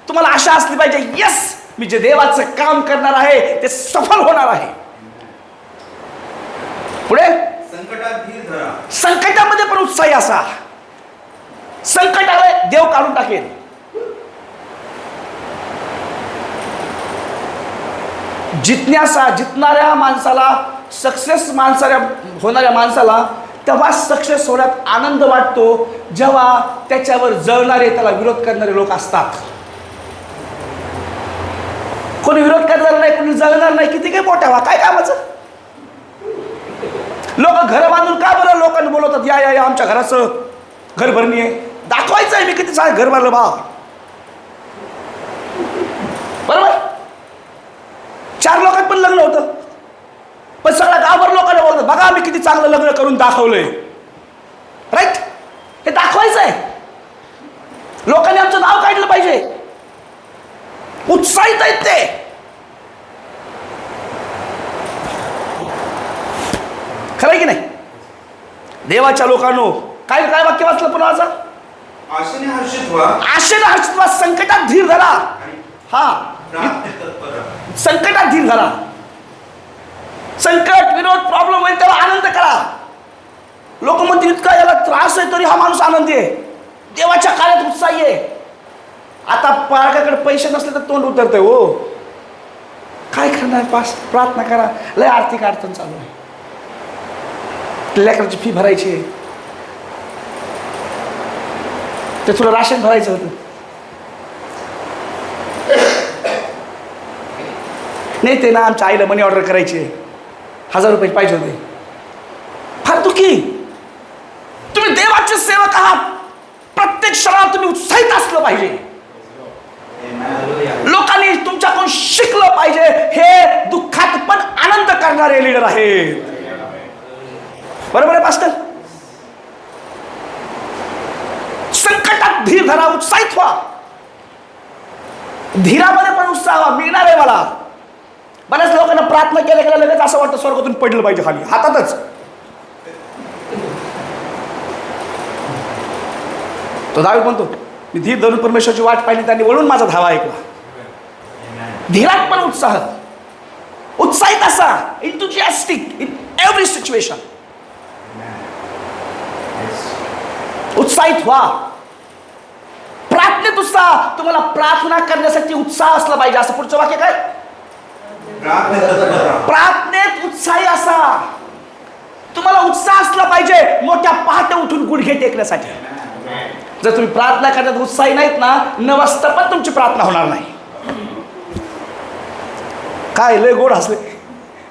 तुम्हाला आशा असली पाहिजे, यस, मी जे देवाचं काम करणार आहे ते सफल होणार आहे. पुढे
संकटात धीर धरा.
संकटामध्ये पण उत्साही असा. संकट आले, देव काढून टाकेल. जितण्याऱ्या माणसाला सक्सेस होणाऱ्या माणसाला तेव्हा सक्सेस होण्यात आनंद वाटतो जेव्हा त्याच्यावर जळणारे, त्याला विरोध करणारे लोक असतात. कोणी विरोध करणार नाही, कोणी जळणार नाही, किती काही मोठ्या व्हा, काय कामाचं. लोक घर बांधून का बरं लोकांना बोलवतात, या या या आमच्या घराचं घर भरणी आहे, दाखवायचं आहे मी किती चांगलं घर भरलं बा. बरोबर, 4 लोकांत पण लग्न होतं, पण सगळ्या गावभर लोकांना बोलतात बघा आम्ही किती चांगलं लग्न करून दाखवलंय. राईट, हे दाखवायचं आहे. लोकांनी आमचं नाव काढलं पाहिजे. उत्साहित आहेत ते. खरं की नाही. देवाच्या लोकांनो, काय काय वाक्य वाचलं पुन्हा माझं.
आशेने हर्षित व्हा,
आशेने हर्षित व्हा, संकटात धीर धरा. हा,
प्रार्थनेत तत्पर राहा.
संकटात धीर धरा. संकट, विरोध, प्रॉब्लेम होईल तेव्हा आनंद करा. लोक म्हणतील इतका याला त्रास आहे तरी हा माणूस आनंदी आहे, देवाच्या कार्यात उत्साही आहे. आता पालकाकडे पैसे नसले तर तोंड उतरतंय हो. काय करणार, प्रार्थना करा. लय आर्थिक अडचण चालू आहे, लेकराची फी भरायची आहे, ते थोडं राशन भरायचं होतं, नाही ते ना आमच्या आईला मनी ऑर्डर करायची आहे, 1000 रुपये पाहिजे होते. फार दुःखी. तुम्ही देवाचे सेवक आहात, प्रत्येक क्षणात तुम्ही उत्साहित असलं पाहिजे. लोकांनी तुमच्याकडून शिकलं पाहिजे. हे दुःखात पण आनंद करणारे लीडर आहेत. बरोबर आहे पास्टर. संकटात धीर धरा, उत्साहित व्हा. धीरामध्ये पण उत्साह व्हा. मिळणार आहे मला. बऱ्याच लोकांना प्रार्थना केल्या गेल्या लगेच असं वाटतं स्वर्गातून पडलं पाहिजे खाली हातातच. तो दावीद म्हणतो मी धीर धरून परमेश्वराची वाट पाहिली, त्यांनी वळून माझा धावा ऐकला. धीरात पण उत्साह, उत्साहित असा, enthusiastic in every situation. उत्साहित व्हा. प्रार्थनेत उत्साह. तुम्हाला प्रार्थना करण्यासाठी उत्साह असला पाहिजे. असं पुढचं वाक्य काय. प्रार्थनेत उत्साही असा. तुम्हाला उत्साह असला पाहिजे मोठ्या पहाटे उठून गुडघे टेकण्यासाठी. जर तुम्ही प्रार्थना करण्यात उत्साही नाहीत ना, 9 वाजता पण तुमची प्रार्थना होणार नाही. काय लय गोड हसले,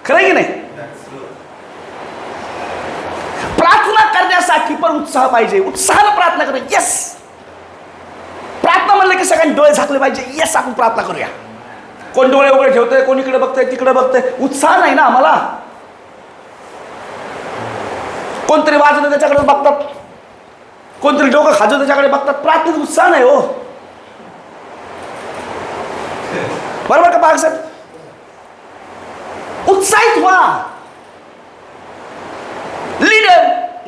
खरं की नाही. प्रार्थना करण्यासाठी पण उत्साह पाहिजे. उत्साहानं प्रार्थना करूया. येस, प्रार्थना म्हणलं की सगळ्यांनी डोळे झाकले पाहिजे. येस, आपण प्रार्थना करूया. कोण डोळे उघडे ठेवतंय, कोण इकडे बघतंय, तिकडे बघतंय. उत्साह नाही ना आम्हाला. कोणतरी वाजवतं त्याच्याकडे बघतात, कोणतरी डोकं खाजवतं त्याच्याकडे बघतात. प्रार्थनेत उत्साह नाही हो. बरोबर का बाळासाहेब. उत्साहित व्हा. लीडर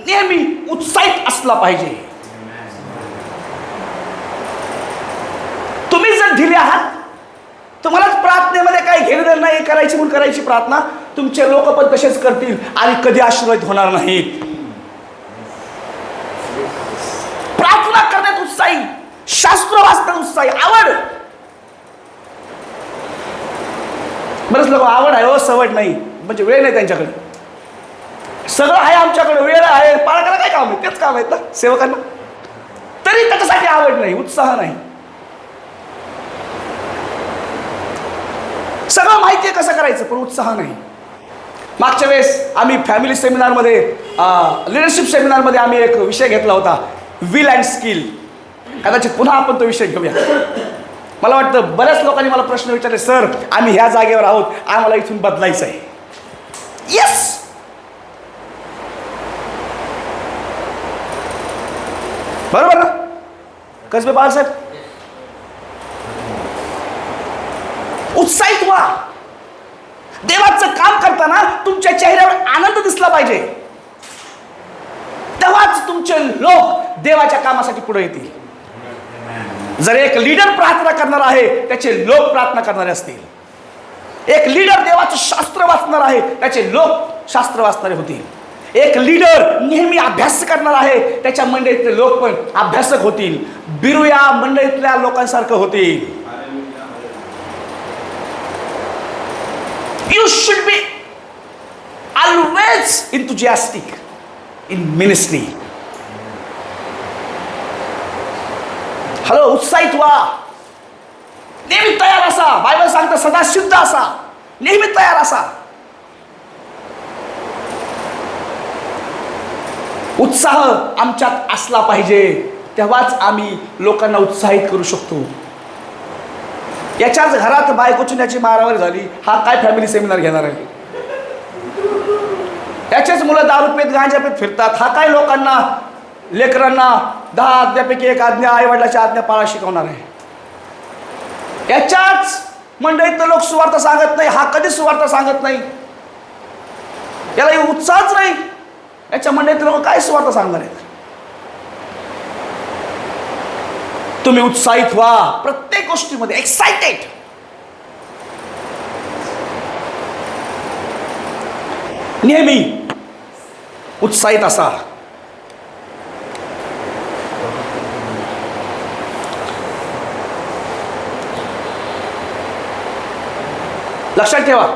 नेहमी उत्साहित असला पाहिजे. तुम्ही जर ढिले आहात, तुम्हालाच प्रार्थनेमध्ये काही घेणं नाही, करायची म्हणून करायची प्रार्थना, तुमचे लोक पण तसेच करतील आणि कधी आशीर्वादित होणार नाहीत. प्रार्थना करण्यात उत्साही, शास्त्र वाचण्यात उत्साही, आवड. बरेच लोक आवड आहे हो, सवड नाही, म्हणजे वेळ नाही त्यांच्याकडे. सगळं आहे आमच्याकडे, वेळ आहे, पालकाला काय काम आहे, तेच काम आहेत ना सेवकांना, तरी त्याच्यासाठी आवड नाही, उत्साह नाही. सगळं माहिती आहे कसं करायचं, पण उत्साह नाही. मागच्या वेळेस आम्ही फॅमिली सेमिनारमध्ये, लिडरशिप सेमिनारमध्ये आम्ही एक विषय घेतला होता, विल अँड स्किल. कदाचित पुन्हा आपण तो विषय घेऊया. मला वाटतं बऱ्याच लोकांनी मला प्रश्न विचारले, सर आम्ही ह्या जागेवर आहोत, आम्हाला इथून बदलायचं आहे. येस, बरोबर ना कसबे बाळासाहेब. उत्साहित व्हा. देवाचं काम करताना तुमच्या चेहऱ्यावर आनंद दिसला पाहिजे, तेव्हाच तुमचे लोक देवाच्या कामासाठी पुढे येतील. जर एक लीडर प्रार्थना करणार आहे, त्याचे लोक प्रार्थना करणारे असतील. एक लीडर देवाचं शास्त्र वाचणार आहे, त्याचे लोक शास्त्र वाचणारे होतील. एक लीडर नेहमी अभ्यास करणार आहे, त्याच्या मंडळीतले लोक पण अभ्यासक होतील, बिरुया मंडळीतल्या लोकांसारखं होतील. You should be always enthusiastic in ministry. Hello, उत्साहित व्हा, नेहमी तयार असा. बायबल सांगतं सदा सिद्ध असा, नेहमी तयार असा. उत्साह आमच्यात असला पाहिजे, तेव्हाच आम्ही लोकांना उत्साहित करू शकतो. याच्याच घरात बायको चुन्याची मारामारी झाली, हा काय फॅमिली सेमिनार घेणार आहे? याचेच मुलं दारू पेत गांजा पेत फिरतात, हा काय लोकांना लेकरांना 10 आज्ञापैकी एक आज्ञा आई वडिलाची आज्ञा पाळा शिकवणार आहे? याच्याच मंडळीत लोक सुवार्थ सांगत नाही, हा कधी सुवार्थ सांगत नाही, याला उत्साहच नाही. याच्या मंडळीत लोक काय सुवार्थ सांगणार आहेत? तुम्ही उत्साहित व्हा, प्रत्येक गोष्टीमध्ये एक्साइटेड. नेहमी उत्साहित असा. लक्षात ठेवा,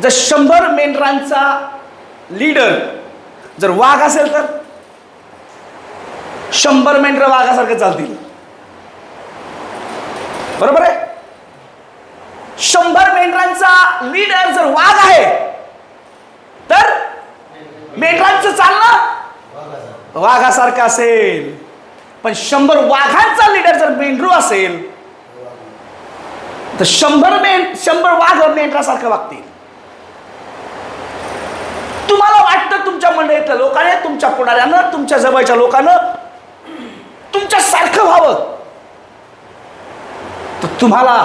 जर 100 मेंढरांचा लीडर जर वाघ असेल तर 100 मेंढर वाघासारखे चालतील. बरोबर आहे? 100 मेंढरांचा लीडर जर वाघ आहे तर मेंढरांचं चालणं वाघासारखं असेल. पण 100 वाघांचा लीडर जर मेंढरू असेल तर 100 वाघ मेंढरासारखं वागतील. तुम्हाला वाटतं तुमच्या मंडळीतल्या लोकांनी, तुमच्या पुढाऱ्यानं, तुमच्या जवळच्या लोकांना तुमच्या सारखं व्हावं, तर तुम्हाला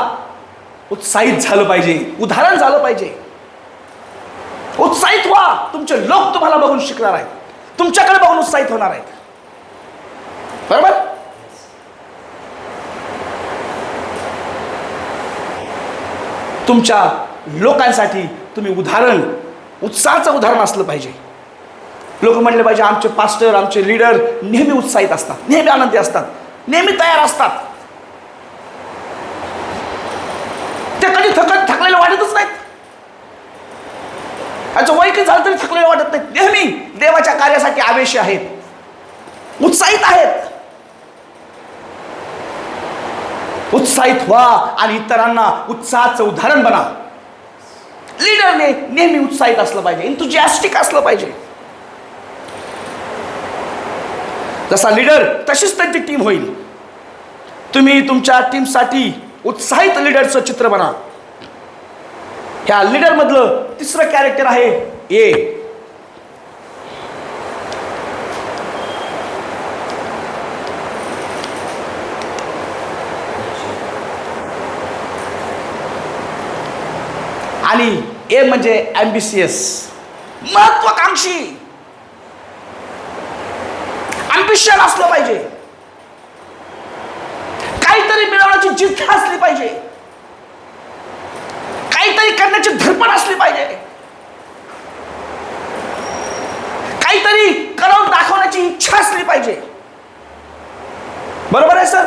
उत्साहित झालं पाहिजे, उदाहरण झालं पाहिजे. उत्साहित व्हा. तुमचे लोक तुम्हाला बघून शिकणार आहेत, तुमच्याकडे बघून उत्साहित होणार आहेत. बरोबर? तुमच्या लोकांसाठी तुम्ही उदाहरण, उत्साहाचं उदाहरण असलं पाहिजे. लोक म्हणले पाहिजे आमचे पास्टर, आमचे लीडर नेहमी उत्साहित असतात, नेहमी आनंदी असतात, नेहमी तयार असतात. ते कधी थकलेलं वाटतच नाहीत. याचं वय काही झालं तरी थकलेलं वाटत नाहीत. नेहमी देवाच्या कार्यासाठी आवेशी आहेत, उत्साहित आहेत. उत्साहित व्हा आणि इतरांना उत्साहाचं उदाहरण बना. लीडरने नेहमी उत्साहित असलं पाहिजे, एन्थुजियास्टिक असलं पाहिजे. जसा लीडर तशीच त्यांची टीम होईल. तुम्ही तुमच्या टीमसाठी उत्साहित लीडरचं चित्र बना. ह्या लीडर मधलं तिसरं कॅरेक्टर आहे ए. आणि ए म्हणजे ॲम्बिशियस, महत्वाकांक्षी. ॲम्बिशन असलं पाहिजे, काहीतरी मिळवण्याची जिद्द असली पाहिजे, काहीतरी करण्याची धडपड असली पाहिजे, काहीतरी करून दाखवण्याची इच्छा असली पाहिजे. बरोबर आहे सर?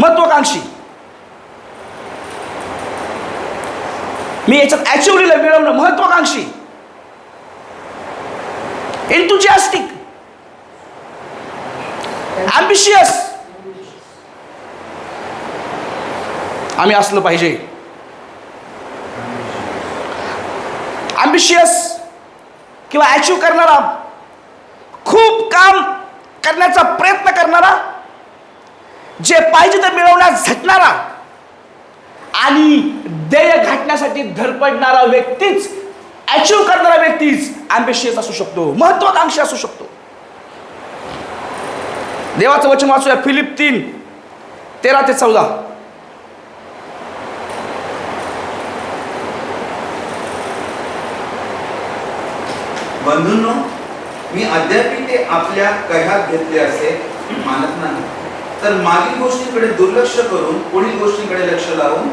महत्वाकांक्षी. मी याच्यात ॲचिव्हलीला मिळवणं, महत्वाकांक्षी, एन्थुजियास्टिक, ॲम्बिशियस आम्ही असलं पाहिजे. ॲम्बिशियस किंवा अचीव करणारा, खूप काम करण्याचा प्रयत्न करणारा, जे पाहिजे ते मिळवण्यास झटणारा आणि ध्येय गाठण्यासाठी धडपडणारा व्यक्तीच, अचीव करणारा व्यक्तीच ॲम्बिशियस असू शकतो, महत्वाकांक्षी असू शकतो. देवाचं वचन वाचूया, फिलिप 3:13-14.
बंधूंनो, मी अद्याप ते आपल्या कह्यात घेतले असे मानत नाही, तर मागील गोष्टीकडे दुर्लक्ष करून पुढील गोष्टीकडे लक्ष लावून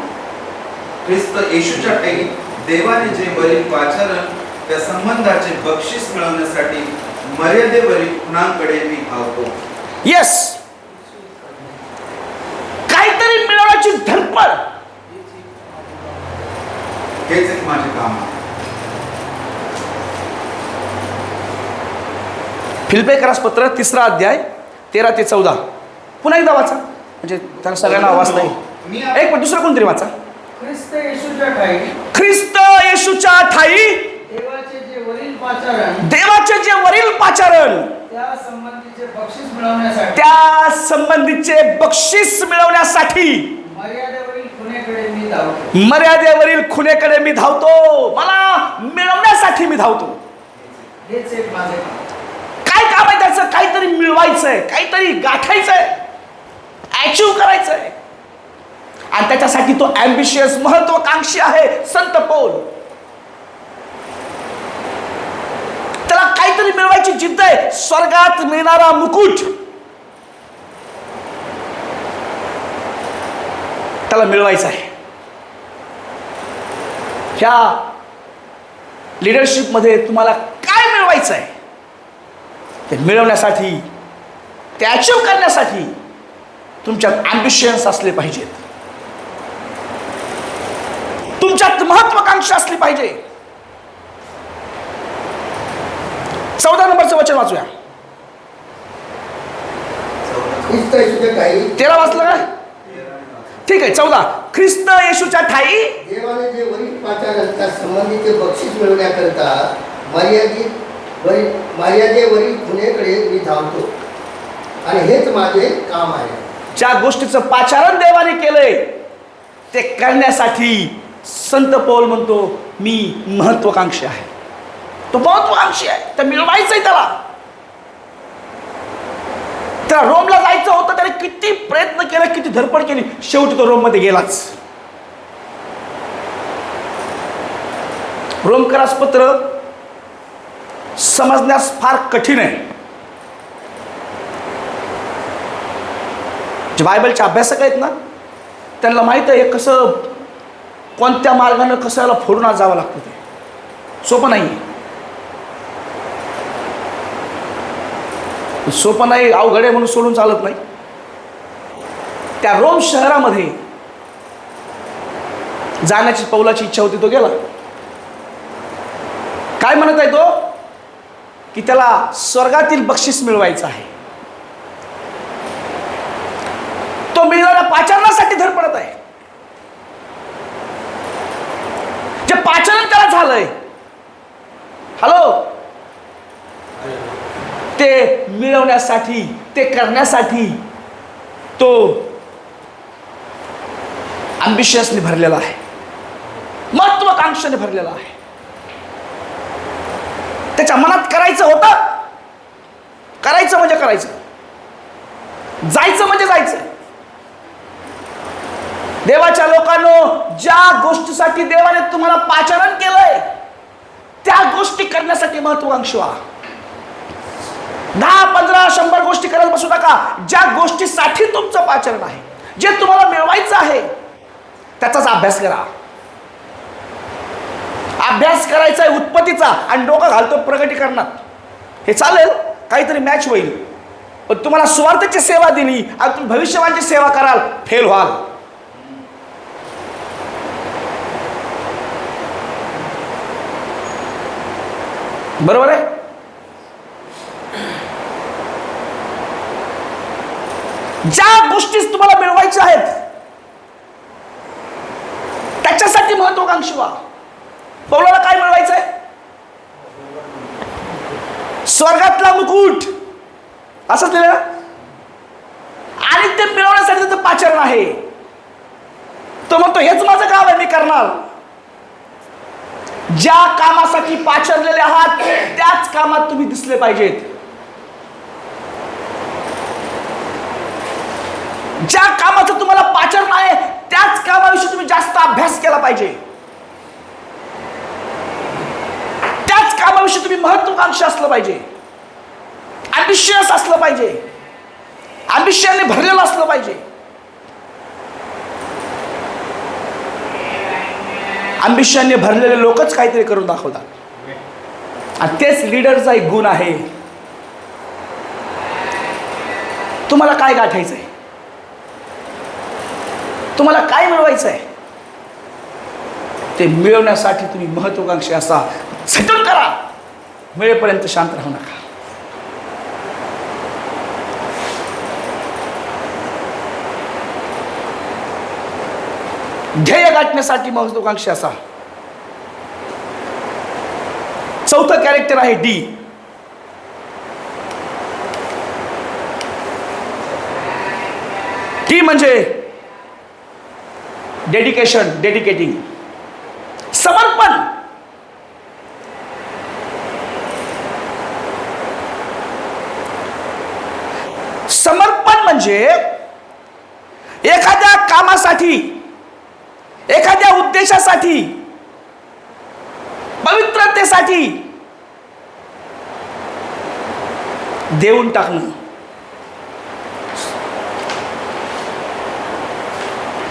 ख्रिस्त येशूच्या ठायी देवाने जे वरील पाचारण त्या संबंधाचे बक्षीस मिळवण्यासाठी मर्यादेवरील खुणांकडे मी धावतो.
येस, काहीतरी मिळवण्याची धडपड,
हेच हेच माझे काम आहे.
फिलिप्पियरास पत्र 3 अध्याय 13 ते 14 पुन्हा एकदा वाचा, म्हणजे त्याला सगळ्यांना वाचता
मी
येईल. एक पण दुसरं कोणतरी वाचा.
ख्रिस्त येशूच्या ठाई
ख्रिस्त येशूच्या ठाई
देवाचे जे वरील पाचारण
देवाचे जे वरील पाचारण
त्या संबंधीचे बक्षीस मिळवण्यासाठी
त्या संबंधीचे बक्षीस मिळवण्यासाठी
मर्यादेवरील खुणेकडे मी धावतो.
मर्यादेवरील खुणेकडे मी धावतो. मला मिळवण्यासाठी मी धावतो.
हेच एक माझे काम.
काय काम आहे त्याचं? काहीतरी मिळवायचंय, काहीतरी गाठायचंय, अचीव करायचंय, आणि त्याच्यासाठी तो ॲम्बिशियस महत्वाकांक्षी आहे. संत पौल, त्याला काहीतरी मिळवायची जिद्द आहे. स्वर्गात मिळणारा मुकुट त्याला मिळवायचा आहे. ह्या लिडरशिप मध्ये तुम्हाला काय मिळवायचं आहे ते मिळवण्यासाठी, ते अचीव करण्यासाठी तुमच्यात ॲम्बिशन्स असले पाहिजेत, तुमच्यात महत्वाकांक्षा असली पाहिजे. 14 नंबरचं वचन वाचूया.
ख्रिस्त येशूच्या ठाई
13 वाचलं का? ठीक आहे. 14 ख्रिस्त येशूच्या ठाई
देवाने जे वरील पाचारण त्या संबंधीचे बक्षीस मिळवण्याकरता मर्यादेवरील खुणेकडे मी धावतो, आणि हेच माझे काम आहे.
ज्या गोष्टीचं पाचारण देवाने केलंय ते करण्यासाठी संत पौल म्हणतो मी महत्वाकांक्षी आहे. तो महत्वाकांक्षी आहे, तर मिळवायचंय त्याला. त्याला रोमला जायचं होतं, त्याने किती प्रयत्न केला, किती धडपड केली, शेवटी तो रोममध्ये गेलाच. रोमकरास पत्र समजण्यास फार कठीण आहे. जे बायबलचे अभ्यासक आहेत ना, त्यांना माहीत आहे कसं, कोणत्या मार्गानं कसं याला फोडून आज जावं लागतं. ते सोपं नाही, सोपं नाही, अवघड आहे म्हणून सोडून चालत नाही. त्या रोम शहरामध्ये जाण्याची पौलाची इच्छा होती, तो गेला. काय म्हणत आहे तो? की त्याला स्वर्गातील बक्षीस मिळवायचं आहे. तो मिळणाऱ्या पाचारणासाठी धडपडत आहे. जे पाचारण त्याला झालंय, हॅलो, ते मिळवण्यासाठी, ते करण्यासाठी तो ॲम्बिशियसने भरलेला आहे, महत्वाकांक्षेने भरलेला आहे. त्याच्या मनात करायचं होतं, करायचं म्हणजे करायचं, जायचं म्हणजे जायचं. देवाच्या लोकांनो, ज्या गोष्टीसाठी देवाने तुम्हाला पाचारण केलंय त्या गोष्टी करण्यासाठी महत्वाकांक्षी व्हा. 10, 15, 100 गोष्टी करत बसू नका. ज्या गोष्टीसाठी तुमचं पाचारण आहे, जे तुम्हाला मिळवायचं आहे, त्याचाच अभ्यास करा. अभ्यास करायचा आहे उत्पत्तीचा, आणि डोकं घालतो प्रगटीकरणात. हे चालेल, काहीतरी मॅच होईल, पण तुम्हाला स्वार्थाची सेवा दिली आणि तुम्ही भविष्यवाणीची सेवा कराल, फेल व्हाल. बरोबर आहे? ज्या गोष्टी तुम्हाला मिळवायच्या आहेत त्याच्यासाठी महत्वाकांक्षी व्हा. पौलाला काय मिळवायचंय? स्वर्गातला मुकुट, असंच लिहिलं ना? आणि ते मिळवण्यासाठी त्याचं पाचारण आहे. तो म्हणतो हेच माझं काम आहे, मी करणार. ज्या कामासाठी पाचारलेले आहात त्याच कामात तुम्ही दिसले पाहिजेत. ज्या कामाचं तुम्हाला पाचारण आहे त्याच कामाविषयी तुम्ही जास्त अभ्यास केला पाहिजे. त्याच कामाविषयी तुम्ही महत्वाकांक्षी असलं पाहिजे, ॲम्बिशियस असलं पाहिजे, ॲम्बिशनने भरलेलं असलं पाहिजे. ॲम्बिशनने भरलेले लोकच काहीतरी करून दाखवतात, आणि तेच लीडरचा एक गुण आहे. तुम्हाला काय गाठायचं आहे? तुम्हाला काय मिळवायचं आहे? ते मिळवण्यासाठी तुम्ही महत्वाकांक्षी असा झटून करा, वेळेपर्यंत शांत राहू नका. ध्येय गाठण्यासाठी महत्वाकांक्षी असा. चौथं कॅरेक्टर आहे डी. टी म्हणजे डेडिकेशन, डेडिकेटिंग, समर्पण. समर्पण म्हणजे एखाद्या कामासाठी, एखाद्या उद्देशासाठी, पवित्रतेसाठी देऊन टाकणं.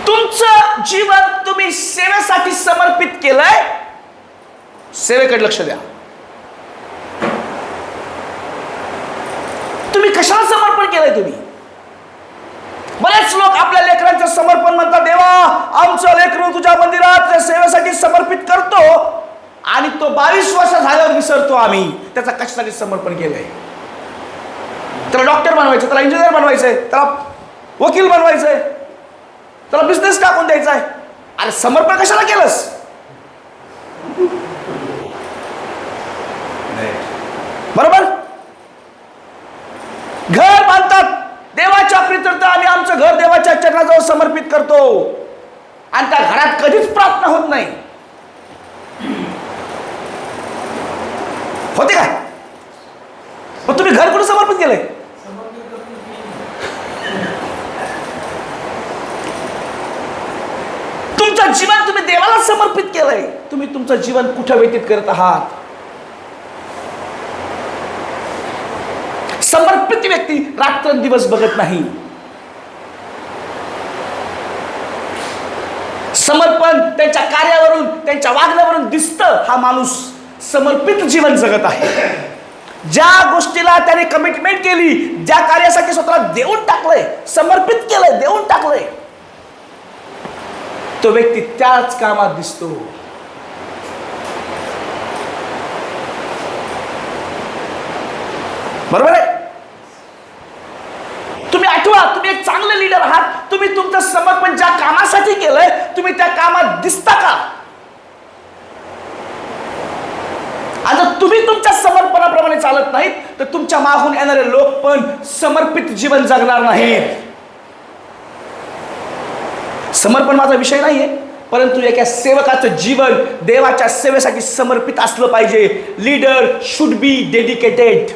तुमचं जीवन तुम्ही सेवेसाठी समर्पित केलंय, सेवेकडे लक्ष द्या. तुम्ही कशाला समर्पण केलंय? तुम्ही बरेच लोक आपल्या लेकरांचं समर्पण म्हणतात, देवा आमचं लेकरू तुझ्या मंदिरात सेवेसाठी समर्पित करतो, आणि तो 22 वर्ष झाल्यावर विसरतो आम्ही त्याचा कशासाठी समर्पण केलंय. त्याला डॉक्टर बनवायचं, त्याला इंजिनियर बनवायचंय, त्याला वकील बनवायचंय, त्याला बिझनेस टाकून द्यायचा आहे. अरे समर्पण कशाला केलंस? बरोबर. घर बांधतात, देवाच्या प्रित्यर्थ आम्ही आमचं घर देवाच्या चरणाजवळ समर्पित करतो, आणि त्या घरात कधीच प्रार्थना होत नाही. होते काय? मग तुम्ही घर कुठे समर्पित केलंय? तुमचं जीवन तुम्ही देवाला समर्पित केलंय. तुम्ही तुमचं जीवन कुठं व्यतीत करत आहात? समर्पित व्यक्ती रात्रंदिवस बघत नाही. समर्पण त्यांच्या कार्यावरून, त्यांच्या वागण्यावरून दिसतं. हा माणूस समर्पित जीवन जगत आहे. ज्या गोष्टीला त्याने कमिटमेंट केली, ज्या कार्यासाठी स्वतःला देऊन टाकलंय, समर्पित केलंय, देऊन टाकलंय, तो व्यक्ती त्याच कामात दिसतो. बरोबर आहे? तुम्ही आठवा, तुम्ही एक चांगले लीडर आहात. तुम्ही तुमचं समर्पण ज्या कामासाठी केलंय, तुम्ही त्या कामात दिसता का? आणि जर तुम्ही तुमच्या समर्पणाप्रमाणे चालत नाहीत, तर तुमच्या मागून येणारे लोक पण समर्पित जीवन जगणार नाहीत. समर्पण माझा विषय नाहीये, परंतु एका सेवकाचं जीवन देवाच्या सेवेसाठी समर्पित असलं पाहिजे. Leader should be dedicated.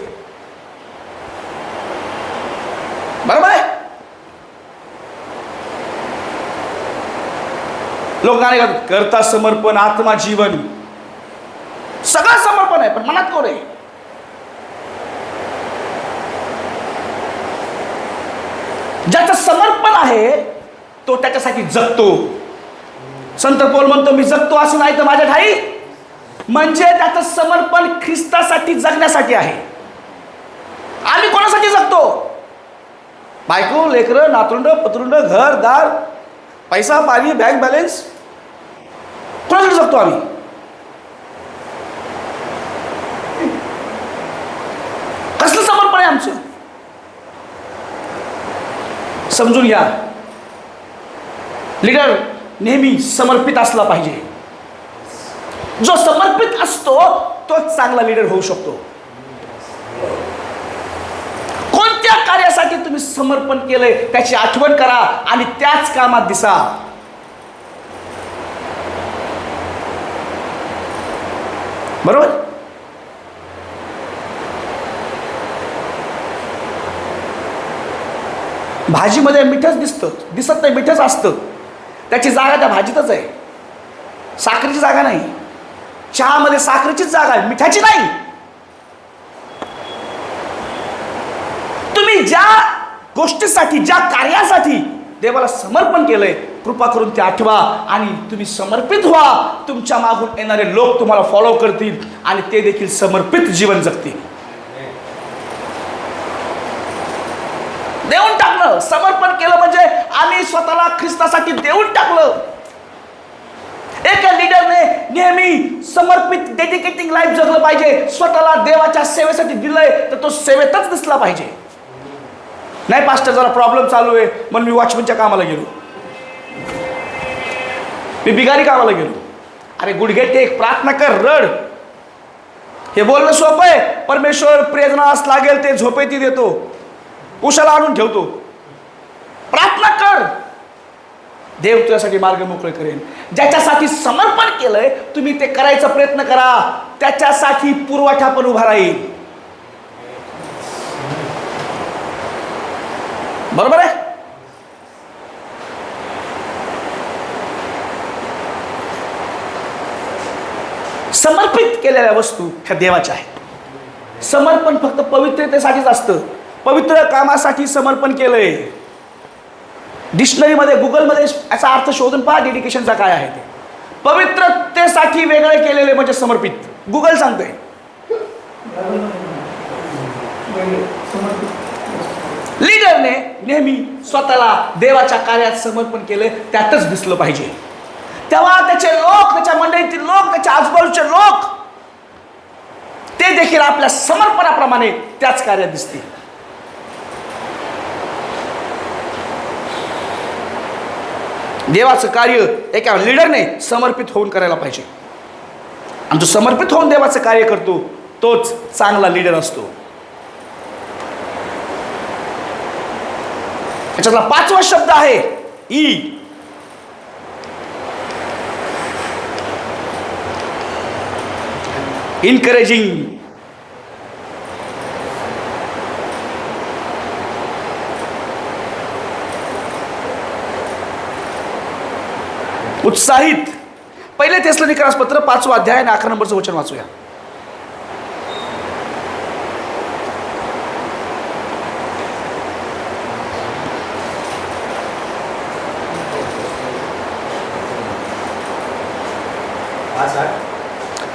बरोबर आहे? लोक गाणे गातात, करता समर्पण आत्मा जीवन. सगळं समर्पण आहे, पण मनात कोण आहे? ज्याचं समर्पण आहे तो त्याच्यासाठी जगतो. संत पौल म्हणतो, मी जगतो असं नाही तर माझ्या ठाई. म्हणजे त्याचं समर्पण ख्रिस्तासाठी जगण्यासाठी आहे. आम्ही कोणासाठी जगतो? बायको, लेकरं, नातरुंड, पत्रुंड, घर दार, पैसा पाणी, बँक बॅलन्स, कोणासाठी जगतो आम्ही? कसलं समर्पण आहे आमचं? समजून घ्या. लीडर नेहमी समर्पित असला पाहिजे. जो समर्पित असतो तोच चांगला लीडर होऊ शकतो. कोणत्या कार्यासाठी तुम्ही समर्पण केलंय त्याची आठवण करा आणि त्याच कामात दिसा. बरोबर? भाजीमध्ये मीठच दिसत नाही, मीठच असतं. त्याची जागा त्या भाजीतच आहे, साखरेची जागा नाही. चहामध्ये साखरेचीच जागा आहे, मिठाची नाही. तुम्ही ज्या गोष्टीसाठी, ज्या कार्यासाठी देवाला समर्पण केलंय, कृपा करून ते आठवा आणि तुम्ही समर्पित व्हा. तुमच्या मागून येणारे लोक तुम्हाला फॉलो करतील आणि ते देखील समर्पित जीवन जगतील. देऊन टाकलं, समर्पण केलं म्हणजे आम्ही स्वतःला ख्रिस्तासाठी देऊन टाकलं. एका लीडरने नेहमी समर्पित डेडिकेटिंग लाईफ जगलं पाहिजे. स्वतःला देवाच्या सेवेसाठी दिलंय तर तो सेवेतच दिसला पाहिजे. नाही पास्टर जरा प्रॉब्लेम चालू आहे म्हणून मी वॉचमनच्या कामाला गेलो, मी बिगारी कामाला गेलो. अरे गुडघे टेक, प्रार्थना कर, रड. हे बोलणं सोपं आहे. परमेश्वर प्रेरणास लागेल ते झोपेती देतो, उशाला आणून ठेवतो. प्रार्थना कर, देव तुझ्यासाठी मार्ग मोकळे करेल. ज्याच्यासाठी समर्पण केलंय तुम्ही ते करायचा प्रयत्न करा, त्याच्यासाठी पुरवठा पण उभा राहील. बरोबर आहे. समर्पित केलेल्या वस्तू ह्या देवाच्या आहेत. समर्पण फक्त पवित्रतेसाठीच असतं. पवित्र कामासाठी समर्पण केलंय. डिक्शनरीमध्ये गुगलमध्ये याचा अर्थ शोधून पहा डेडिकेशनचा काय आहे ते. पवित्रतेसाठी वेगळे केलेले म्हणजे समर्पित. गुगल सांगतोय. लीडरने नेहमी स्वतःला देवाच्या कार्यात समर्पण केले, त्यातच दिसलं पाहिजे. तेव्हा त्याचे लोक, त्याच्या मंडळीतील लोक, त्याच्या आजूबाजूचे लोक ते देखील आपल्या समर्पणाप्रमाणे त्याच कार्यात दिसतील. देवाचं कार्य एका लीडरने समर्पित होऊन करायला पाहिजे. आणि जो समर्पित होऊन देवाचं कार्य करतो तोच चांगला लीडर असतो. याच्यातला 5वा शब्द आहे ई. इनकरेजिंग. उत्साहित. पहिले थेसलोनिकरास पत्र 5वा अध्याय आणि 11 नंबरचं वचन वाचूया.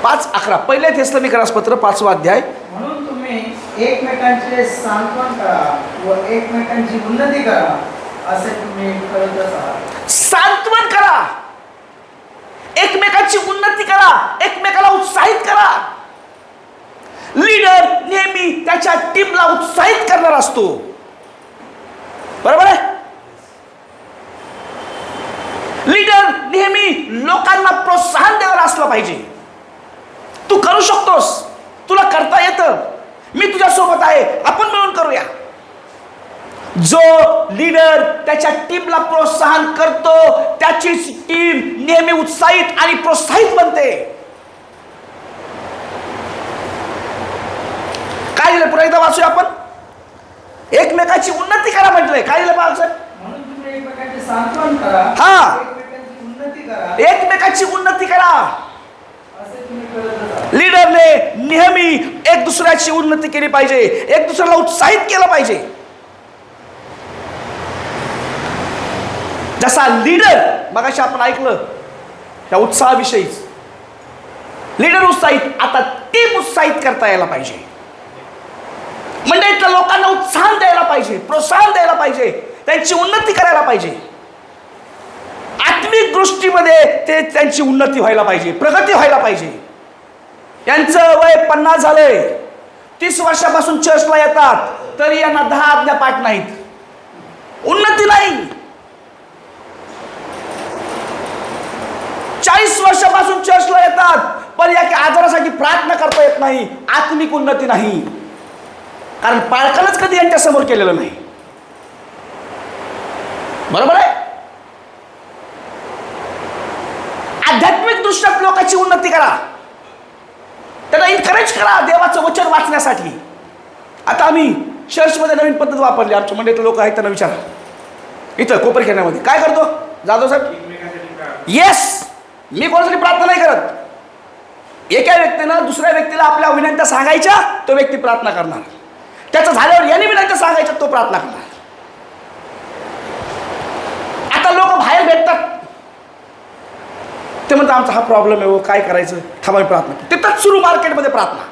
पाच 11. पहिले थेसलोनिकरास पत्र 5वा अध्याय.
म्हणून तुम्ही एकमेकांचे सांत्वन करा व एकमेकांची उन्नती करा असे तुम्ही करतच आहात.
सांत्वन करा, एकमेकांची उन्नती करा, एकमेकाला उत्साहित करा. लीडर नेहमी त्याच्या टीमला उत्साहित करणार असतो. बरोबर आहे. लीडर नेहमी लोकांना प्रोत्साहन देणार असलं पाहिजे. तू करू शकतोस, तुला करता येतं, मी तुझ्या सोबत आहे, आपण मिळून करूया. जो लीडर त्याच्या टीमला प्रोत्साहन करतो त्याची टीम नेहमी उत्साहित आणि प्रोत्साहित बनते. काय लिहिलं पुन्हा एकदा वाचूया आपण. एकमेकाची उन्नती करा म्हटलंय. काय लिहिलं बा सर?
म्हणून तुम्ही एकमेकांचे सांत्वन करा,
हा.
एकमेकांची उन्नती करा,
एकमेकाची उन्नती करा.
असे तुम्ही करतच आहात.
लीडरने नेहमी एक दुसऱ्याची उन्नती केली पाहिजे, एक दुसऱ्याला उत्साहित केलं पाहिजे. जसा लीडर मगाशी आपण ऐकलं त्या उत्साहाविषयीच. लीडर उत्साहित, आता टीम उत्साहित करता यायला पाहिजे. मंडळीतल्या लोकांना उत्साह द्यायला पाहिजे, प्रोत्साहन द्यायला पाहिजे, त्यांची उन्नती करायला पाहिजे. आत्मिक दृष्टीमध्ये ते त्यांची उन्नती व्हायला पाहिजे, प्रगती व्हायला पाहिजे. यांचं वय 50 झालंय, 30 वर्षापासून चर्चला येतात तरी यांना 10 आज्ञा पाठ नाहीत. उन्नती नाही. 40 वर्षापासून चर्चला येतात पण या आजारासाठी प्रार्थना करता येत नाही. आत्मिक उन्नती नाही, कारण पाळकालच कधी यांच्या समोर केलेलं नाही. बरोबर आहे. आध्यात्मिक दृष्ट्यात लोकांची उन्नती करा, त्यांना इन्करेज करा देवाचं वचन वाचण्यासाठी. आता आम्ही चर्चमध्ये नवीन पद्धत वापरली. आमच्या मंडळीतले लोक आहेत त्यांना विचारा. इथं कोपरखेड्यामध्ये काय करतो जाधव साहेब? येस, मी कोणासाठी प्रार्थना नाही करत. एका व्यक्तीनं दुसऱ्या व्यक्तीला आपल्या विनंत्या सांगायच्या, तो व्यक्ती प्रार्थना करणार. त्याचं झाल्यावर यांनी विनंत्या सांगायच्या, तो प्रार्थना करणार. आता लोक बाहेर भेटतात, ते म्हणतात आमचा हा प्रॉब्लेम आहे, काय करायचं, थांबा प्रार्थना. तिथंच सुरू मार्केटमध्ये प्रार्थना.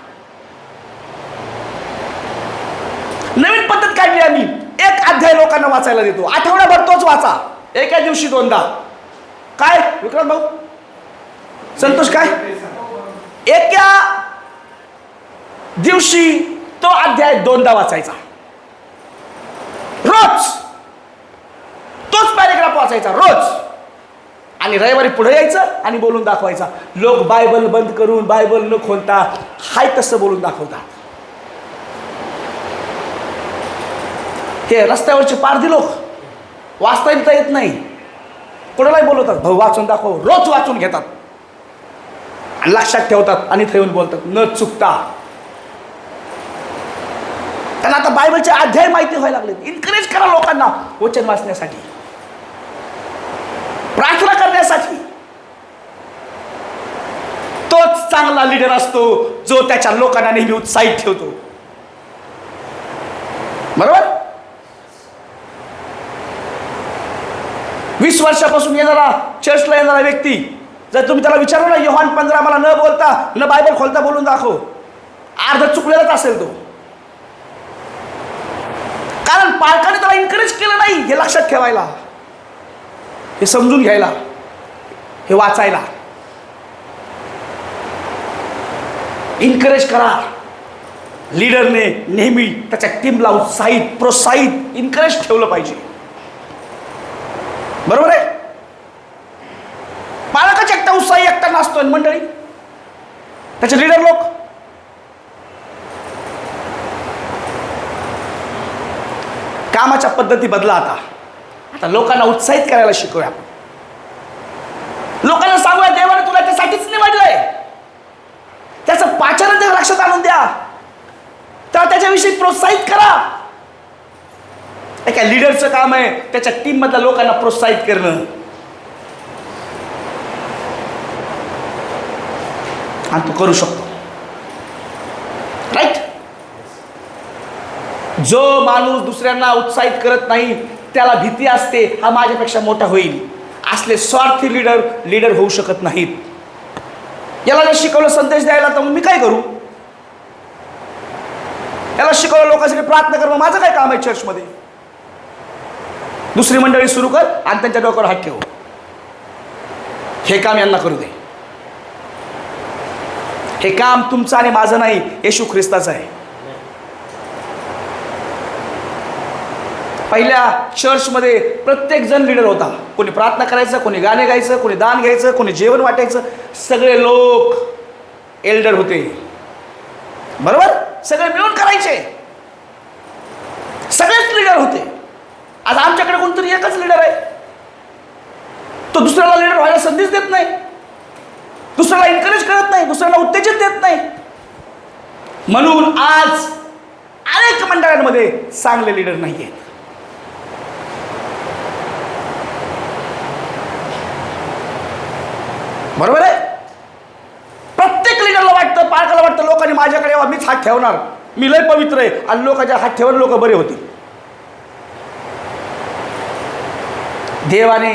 नवीन पद्धत काढली आम्ही. एक अध्याय लोकांना वाचायला देतो, आठवड्याभर तोच वाचा, एका दिवशी 2दा. काय विक्रांत भाऊ संतोष काय? एका दिवशी तो अध्याय 2दा वाचायचा, रोज तोच पॅरेग्राफ वाचायचा रोज, आणि रविवारी पुढे यायचं आणि बोलून दाखवायचा. लोक बायबल बंद करून, बायबल न खोलता हाय तसं बोलून दाखवतात. हे रस्त्यावरचे पारधी लोक वाचता येत नाही, कोणालाही बोलवतात, भाऊ वाचून दाखव, रोज वाचून घेतात आणि लक्षात ठेवतात आणि ठेवून बोलतात न चुकता. त्यांना आता बायबलचे अध्याय माहिती व्हायला लागले. इन्करेज करा लोकांना वचन वाचण्यासाठी, प्रार्थना करण्यासाठी. तोच चांगला लीडर असतो जो त्याच्या लोकांना नेहमी उत्साहित ठेवतो. बरोबर? 20 वर्षापासून येणारा, चर्चला येणारा व्यक्ती, जर तुम्ही त्याला विचारलं ना योहान 15 मला न बोलता न बायबल खोलता बोलून दाखव, अर्ध चुकलेलाच असेल तो. कारण पालकाने त्याला इन्करेज केलं नाही हे लक्षात ठेवायला, हे समजून घ्यायला, हे वाचायला. इन्करेज करा. लीडरने नेहमी त्याच्या टीमला उत्साहित, प्रोत्साहित, इन्करेज ठेवलं पाहिजे. बरोबर आहे? पालकाच्या एकटा उत्साही एकटा नसतो मंडळी, त्याचे लीडर लोक. कामाच्या पद्धती बदला. आता लोकांना उत्साहित करायला शिकूया. लोकांना सांगूया देवाने तुला त्यासाठीच निवडलंय, त्याचं पाचारण त्या लक्षात आणून द्या, तर त्याच्याविषयी प्रोत्साहित करा. एका लीडरचं काम आहे त्याच्या टीम मधल्या लोकांना प्रोत्साहित करणं. आणि तो करू शकतो. राईट? जो माणूस दुसऱ्यांना उत्साहित करत नाही त्याला भीती असते हा माझ्यापेक्षा मोठा होईल, असले स्वार्थी लीडर होऊ शकत नाहीत. याला जर शिकवलं संदेश द्यायला तर मग मी काय करू? याला शिकवलं लोकांसाठी प्रार्थना कर, मग माझं काय काम आहे चर्चमध्ये? दुसरी मंडळी सुरू कर आणि त्यांच्या डोक्यावर हात ठेव. हे काम यांना करू दे. हे काम तुमचं आणि माझं नाही, येशू ख्रिस्ताचं आहे. पहिल्या चर्चमध्ये प्रत्येक जण लीडर होता. कोणी प्रार्थना करायचं, कोणी गाणे गायचं, कोणी दान घ्यायचं, कोणी जेवण वाटायचं. सगळे लोक एल्डर होते. बरोबर? सगळे मिळून करायचे, सगळेच लीडर होते. आज आमच्याकडे कोणतरी एकच लीडर आहे, तो दुसऱ्याला लीडर व्हायला संदेश देत नाही, दुसऱ्याला एनकरेज करत नाही, दुसऱ्याला उत्तेजन देत नाही. म्हणून आज अनेक मंडळांमध्ये चांगले लीडर नाही आहेत. बरोबर आहे? प्रत्येक लीडरला वाटतं, पालकाला वाटतं लोकांनी माझ्याकडे यावं, मीच हात ठेवणार, मी लय पवित्र आहे आणि लोकांच्या हात ठेवून लोक बरे होतील. देवाने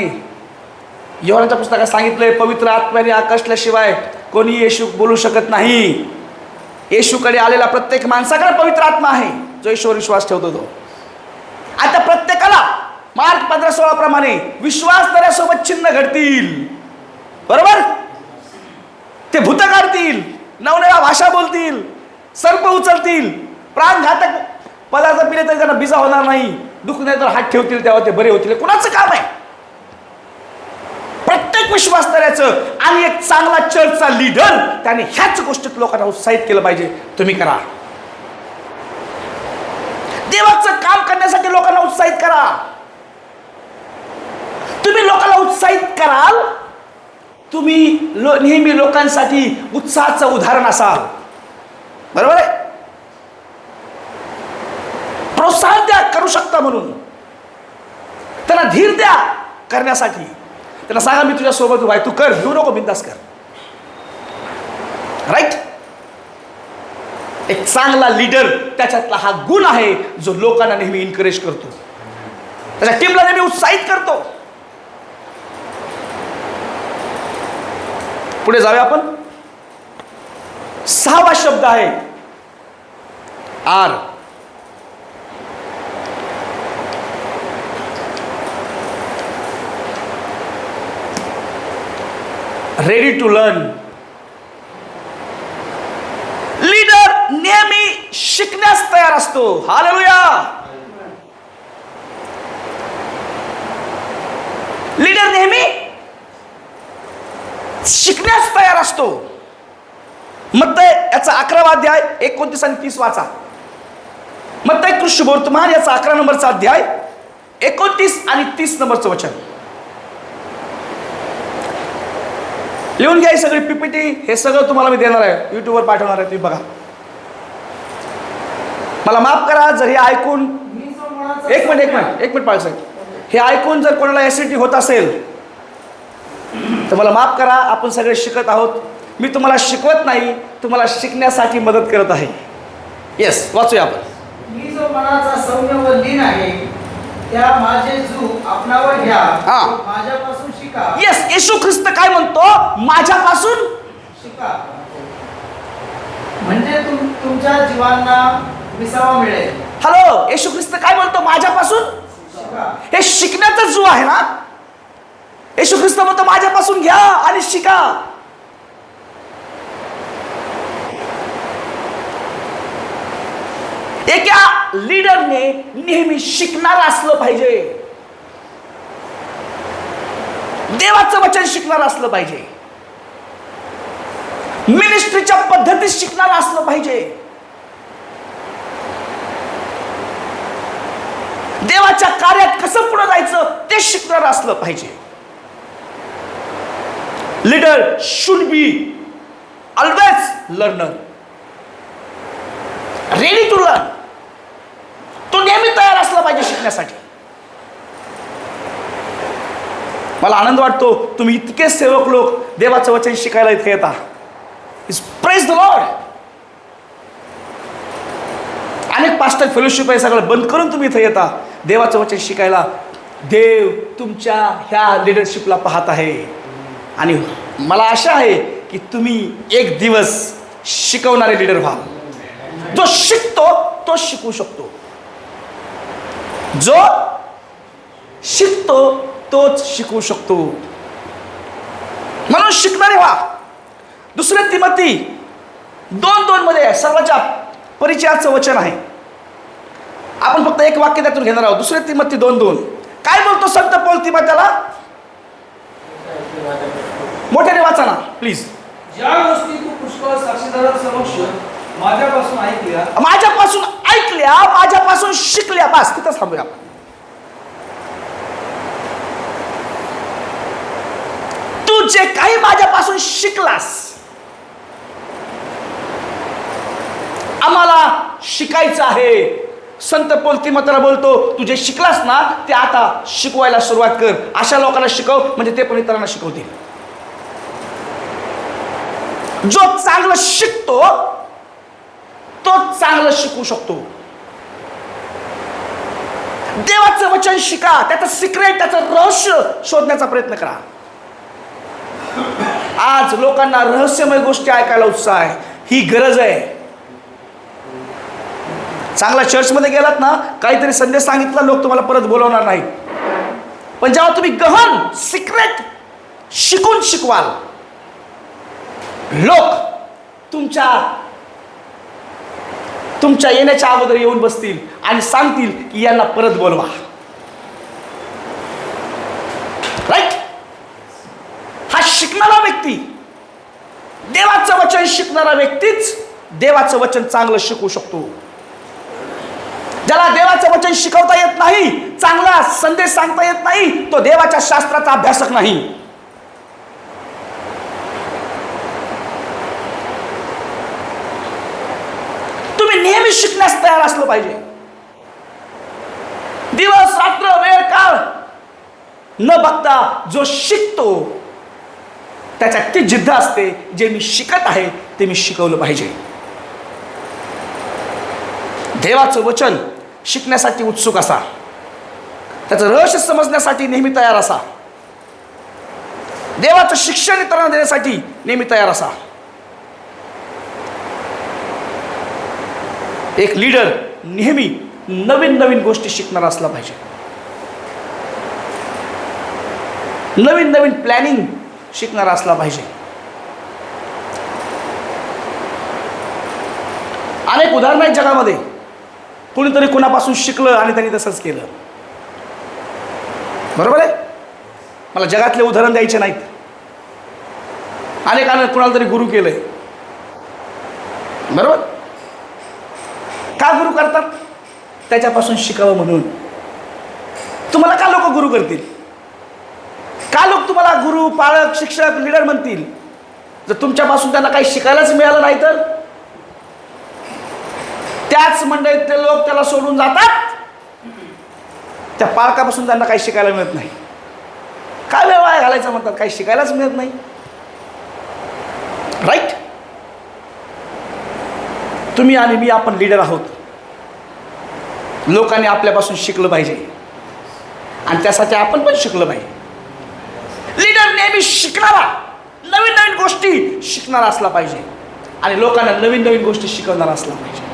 योहानाच्या पुस्तकात सांगितलंय, पवित्र आत्म्याने आकाशल्याशिवाय कोणी येशू बोलू शकत नाही. येशूकडे आलेला प्रत्येक माणसाकडे पवित्र आत्मा आहे जो येशूवर विश्वास ठेवतो. तो आता प्रत्येकाला मार्क 15:16 प्रमाणे विश्वास त्याच्यासोबत चिन्ह घडतील. बरोबर? ते भूत काढतील, नवनव्या भाषा बोलतील, सर्प उचलतील, प्राणघातक पदार्थ पिले तरी त्यांना बिजा होणार नाही, दुःख नाही तर हात ठेवतील तेव्हा ते बरे होतील. कुणाचं काम आहे? प्रत्येक विश्वास करायचं. आणि एक चांगला चर्चचा लीडर त्याने ह्याच गोष्टीत लोकांना उत्साहित केलं पाहिजे. तुम्ही करा. देवाचं काम करण्यासाठी लोकांना उत्साहित करा. तुम्ही लोकांना उत्साहित कराल, तुम्ही नेहमी लोकांसाठी उत्साहाचं उदाहरण असाल. बरोबर आहे? प्रोत्साहन द्या, करू शकता म्हणून. त्यांना धीर द्या करण्यासाठी. त्यांना सांगा मी तुझ्या सोबत उभा आहे, तू कर, घेऊ नको, बिंदास कर. राईट? एक चांगला लीडर त्याच्यातला हा गुण आहे जो लोकांना नेहमी इन्करेज करतो, त्याच्या टीमला नेहमी उत्साहित करतो. पुढे जाऊया आपण. 6वा शब्द आहे R. Ready to learn. Leader नेहमी शिकण्यास तयार असतो. हालेलुया. लीडर नेहमी शिकण्यास तयार असतो. मत्तय याचा 11वा अध्याय 29 आणि 30 वाचा. मत्तय कृष्णवर्तमान याचा 11 नंबरचा अध्याय 29 आणि 30 नंबरचं वचन. लिहून घ्या. ही सगळी पीपीटी हे सगळं तुम्हाला मी देणार आहे, युट्यूबवर पाठवणार आहे, तुम्ही बघा. मला माफ करा जर हे ऐकून
मी जो मनाचा
एक मिनिट पाळसाहेब, हे ऐकून जर कोणाला ऍसिडिटी होत असेल तर मला माफ करा. आपण सगळे शिकत आहोत. मी तुम्हाला शिकवत नाही, तुम्हाला शिकण्यासाठी मदत करत आहे. येस, वाचूया आपण.
मी जो मनाचा सौम्य व लीन आहे त्या माझे जू आपणावर घ्या
हा.
व माझ्यापासून शिका.
येस, येशू ख्रिस्त काय म्हणतो? माझ्यापासून
शिका म्हणजे तुमच्या जीवांना विसावा मिळेल.
हॅलो, येशू ख्रिस्त काय म्हणतो? माझ्यापासून
शिका.
हे शिकण्याचा जो आहे ना, येशू ख्रिस्त म्हणतो माझ्यापासून घ्या आणि शिका. एका लीडरने नेहमी शिकणार असलं पाहिजे. देवाचं वचन शिकणार असलं पाहिजे. मिनिस्ट्रीच्या पद्धतीत शिकणार असलं पाहिजे. देवाच्या कार्यात कसं पुढे जायचं ते शिकणार असलं पाहिजे. Leader should be always learner, ready to learn. तो नेहमी तयार असला पाहिजे शिकण्यासाठी. मला आनंद वाटतो तुम्ही इतके सेवक लोक देवाचं वचन शिकायला इथे येता. Praise the Lord. अनेक पास्टर फेलोशिप आहे, सगळं बंद करून तुम्ही इथे येता देवाचं वचन शिकायला. देव तुमच्या ह्या लिडरशिपला पाहत आहे आणि मला आशा आहे की तुम्ही एक दिवस शिकवणारे लीडर व्हाल. जो शिकतो तो शिकू शकतो. जो शिकतो तोच शिकू शकतो. म्हणून शिकणारे व्हा. 2 तिमोथी 2:2 मध्ये सर्वांच्या परिचयाचं वचन आहे. आपण फक्त एक वाक्य त्यातून घेणार आहोत. 2 तिमोथी 2:2 काय बोलतो संत पौल तिमोथेला? मोठ्याने वाचा ना प्लीज.
ज्या गोष्टी तू पुष्कळ साक्षीदारांसमक्ष माझ्यापासून ऐकल्या,
माझ्यापासून शिकल्या. बस तिथं थांबूया आपण. तू जे काही माझ्यापासून शिकलास, आम्हाला शिकायचं आहे. संत पौल तिमोथेला बोलतो तू जे शिकलास ना ते आता शिकवायला सुरुवात कर. अशा लोकांना शिकव म्हणजे ते पण इतरांना शिकवतील. जो चांगलं शिकतो तो चांगलं शिकू शकतो. देवाचं वचन शिका. त्याचं सिक्रेट, त्याचं रहस्य शोधण्याचा प्रयत्न करा. आज लोकांना रहस्यमय गोष्टी ऐकायला उत्साह आहे. ही गरज आहे. चांगला चर्चमध्ये गेलात ना, काहीतरी संदेश सांगितला, लोक तुम्हाला परत बोलवणार नाहीत. पण जेव्हा तुम्ही गहन सिक्रेट शिकून शिकवाल, लोक तुमच्या येण्याच्या अगोदर येऊन बसतील आणि सांगतील की यांना परत बोलवा. राईट. हा शिकणारा व्यक्ती, देवाचं वचन शिकणारा व्यक्तीच देवाचं वचन चांगलं शिकू शकतो. ज्याला देवाचं वचन शिकवता येत नाही, चांगला संदेश सांगता येत नाही, तो देवाच्या शास्त्राचा अभ्यासक नाही. तुम्ही नेहमी शिकण्यास तयार असलं पाहिजे. दिवस रात्र वेळ काळ न बघता जो शिकतो त्याच्यात ती जिद्द असते. जे मी शिकत आहे ते मी शिकवलं पाहिजे. देवाचं वचन शिकण्यासाठी उत्सुक असा. त्याचं रहस्य समजण्यासाठी नेहमी तयार असा. देवाचं शिक्षण इतरांना देण्यासाठी नेहमी तयार असा. एक लीडर नेहमी नवीन नवीन गोष्टी शिकणार असला पाहिजे. नवीन नवीन प्लॅनिंग शिकणारा असला पाहिजे. अनेक उदाहरणं आहेत जगामध्ये. कुणीतरी कुणापासून शिकलं आणि त्यांनी तसंच केलं. बरोबर आहे. मला जगातले उदाहरण द्यायचे नाहीत. अनेकाने कुणाला तरी गुरु केलंय. बरोबर. का गुरु करतात? त्याच्यापासून शिकावं म्हणून. तुम्हाला का लोक गुरु करतील? का लोक तुम्हाला गुरु, पालक, शिक्षक, लीडर म्हणतील? जर तुमच्यापासून त्यांना काही शिकायलाच मिळालं नाही तर? त्याच मंडळीतले लोक त्याला सोडून जातात. त्या पालकापासून त्यांना काही शिकायला मिळत नाही. काय वेळ वाया घालायचं म्हणतात, काही शिकायलाच मिळत नाही. राईट. तुम्ही आणि मी आपण लीडर आहोत. लोकांनी आपल्यापासून शिकलं पाहिजे आणि त्यासाठी आपण पण शिकलं पाहिजे. लीडर नेहमी शिकणारा, नवीन नवीन गोष्टी शिकणारा असला पाहिजे आणि लोकांना नवीन नवीन गोष्टी शिकवणारा असला पाहिजे.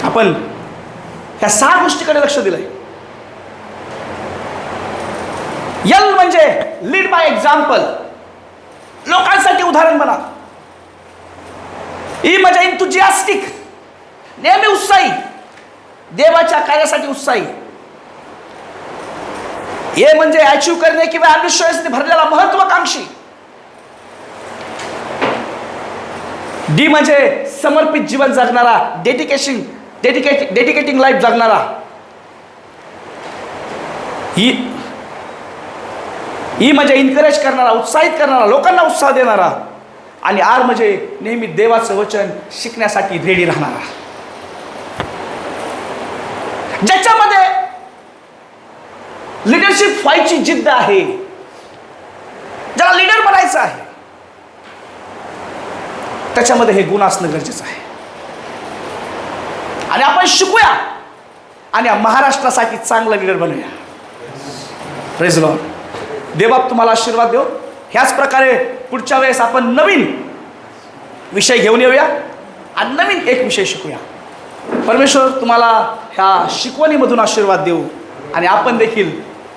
आपण ह्या 6 गोष्टीकडे लक्ष दिलंय. एल म्हणजे लीड बाय एक्झाम्पल, लोकांसाठी उदाहरण बना. ई म्हणजे इंथुजियास्टिक, नेहमी उत्साही, देवाच्या कार्यासाठी उत्साही. ए म्हणजे अचीव करणे किंवा अविश्वासाने भरलेला महत्वाकांक्षी. डी म्हणजे समर्पित जीवन जगणारा, डेडिकेटिंग लाईफ जगणारा. ई म्हणजे इन्करेज करणारा, उत्साहित करणारा, लोकांना उत्साह देणारा. आणि आर म्हणजे नेहमी देवाचं वचन शिकण्यासाठी रेडी राहणारा. ज्याच्यामध्ये लिडरशिप व्हायची जिद्द आहे, ज्याला लीडर बनायचं आहे, त्याच्यामध्ये हे गुण असणं गरजेचं आहे. आणि आपण शिकूया आणि महाराष्ट्रासाठी चांगला लीडर बनूया. Praise the Lord. देवबाप तुम्हाला आशीर्वाद देव. ह्याच प्रकारे पुढच्या वेळेस आपण नवीन विषय घेऊन येऊया आणि नवीन एक विषय शिकूया. परमेश्वर तुम्हाला ह्या शिकवणीमधून आशीर्वाद देऊ आणि आपण देखील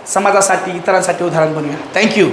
समाजासाठी, इतरांसाठी उदाहरण बनूया. थँक्यू.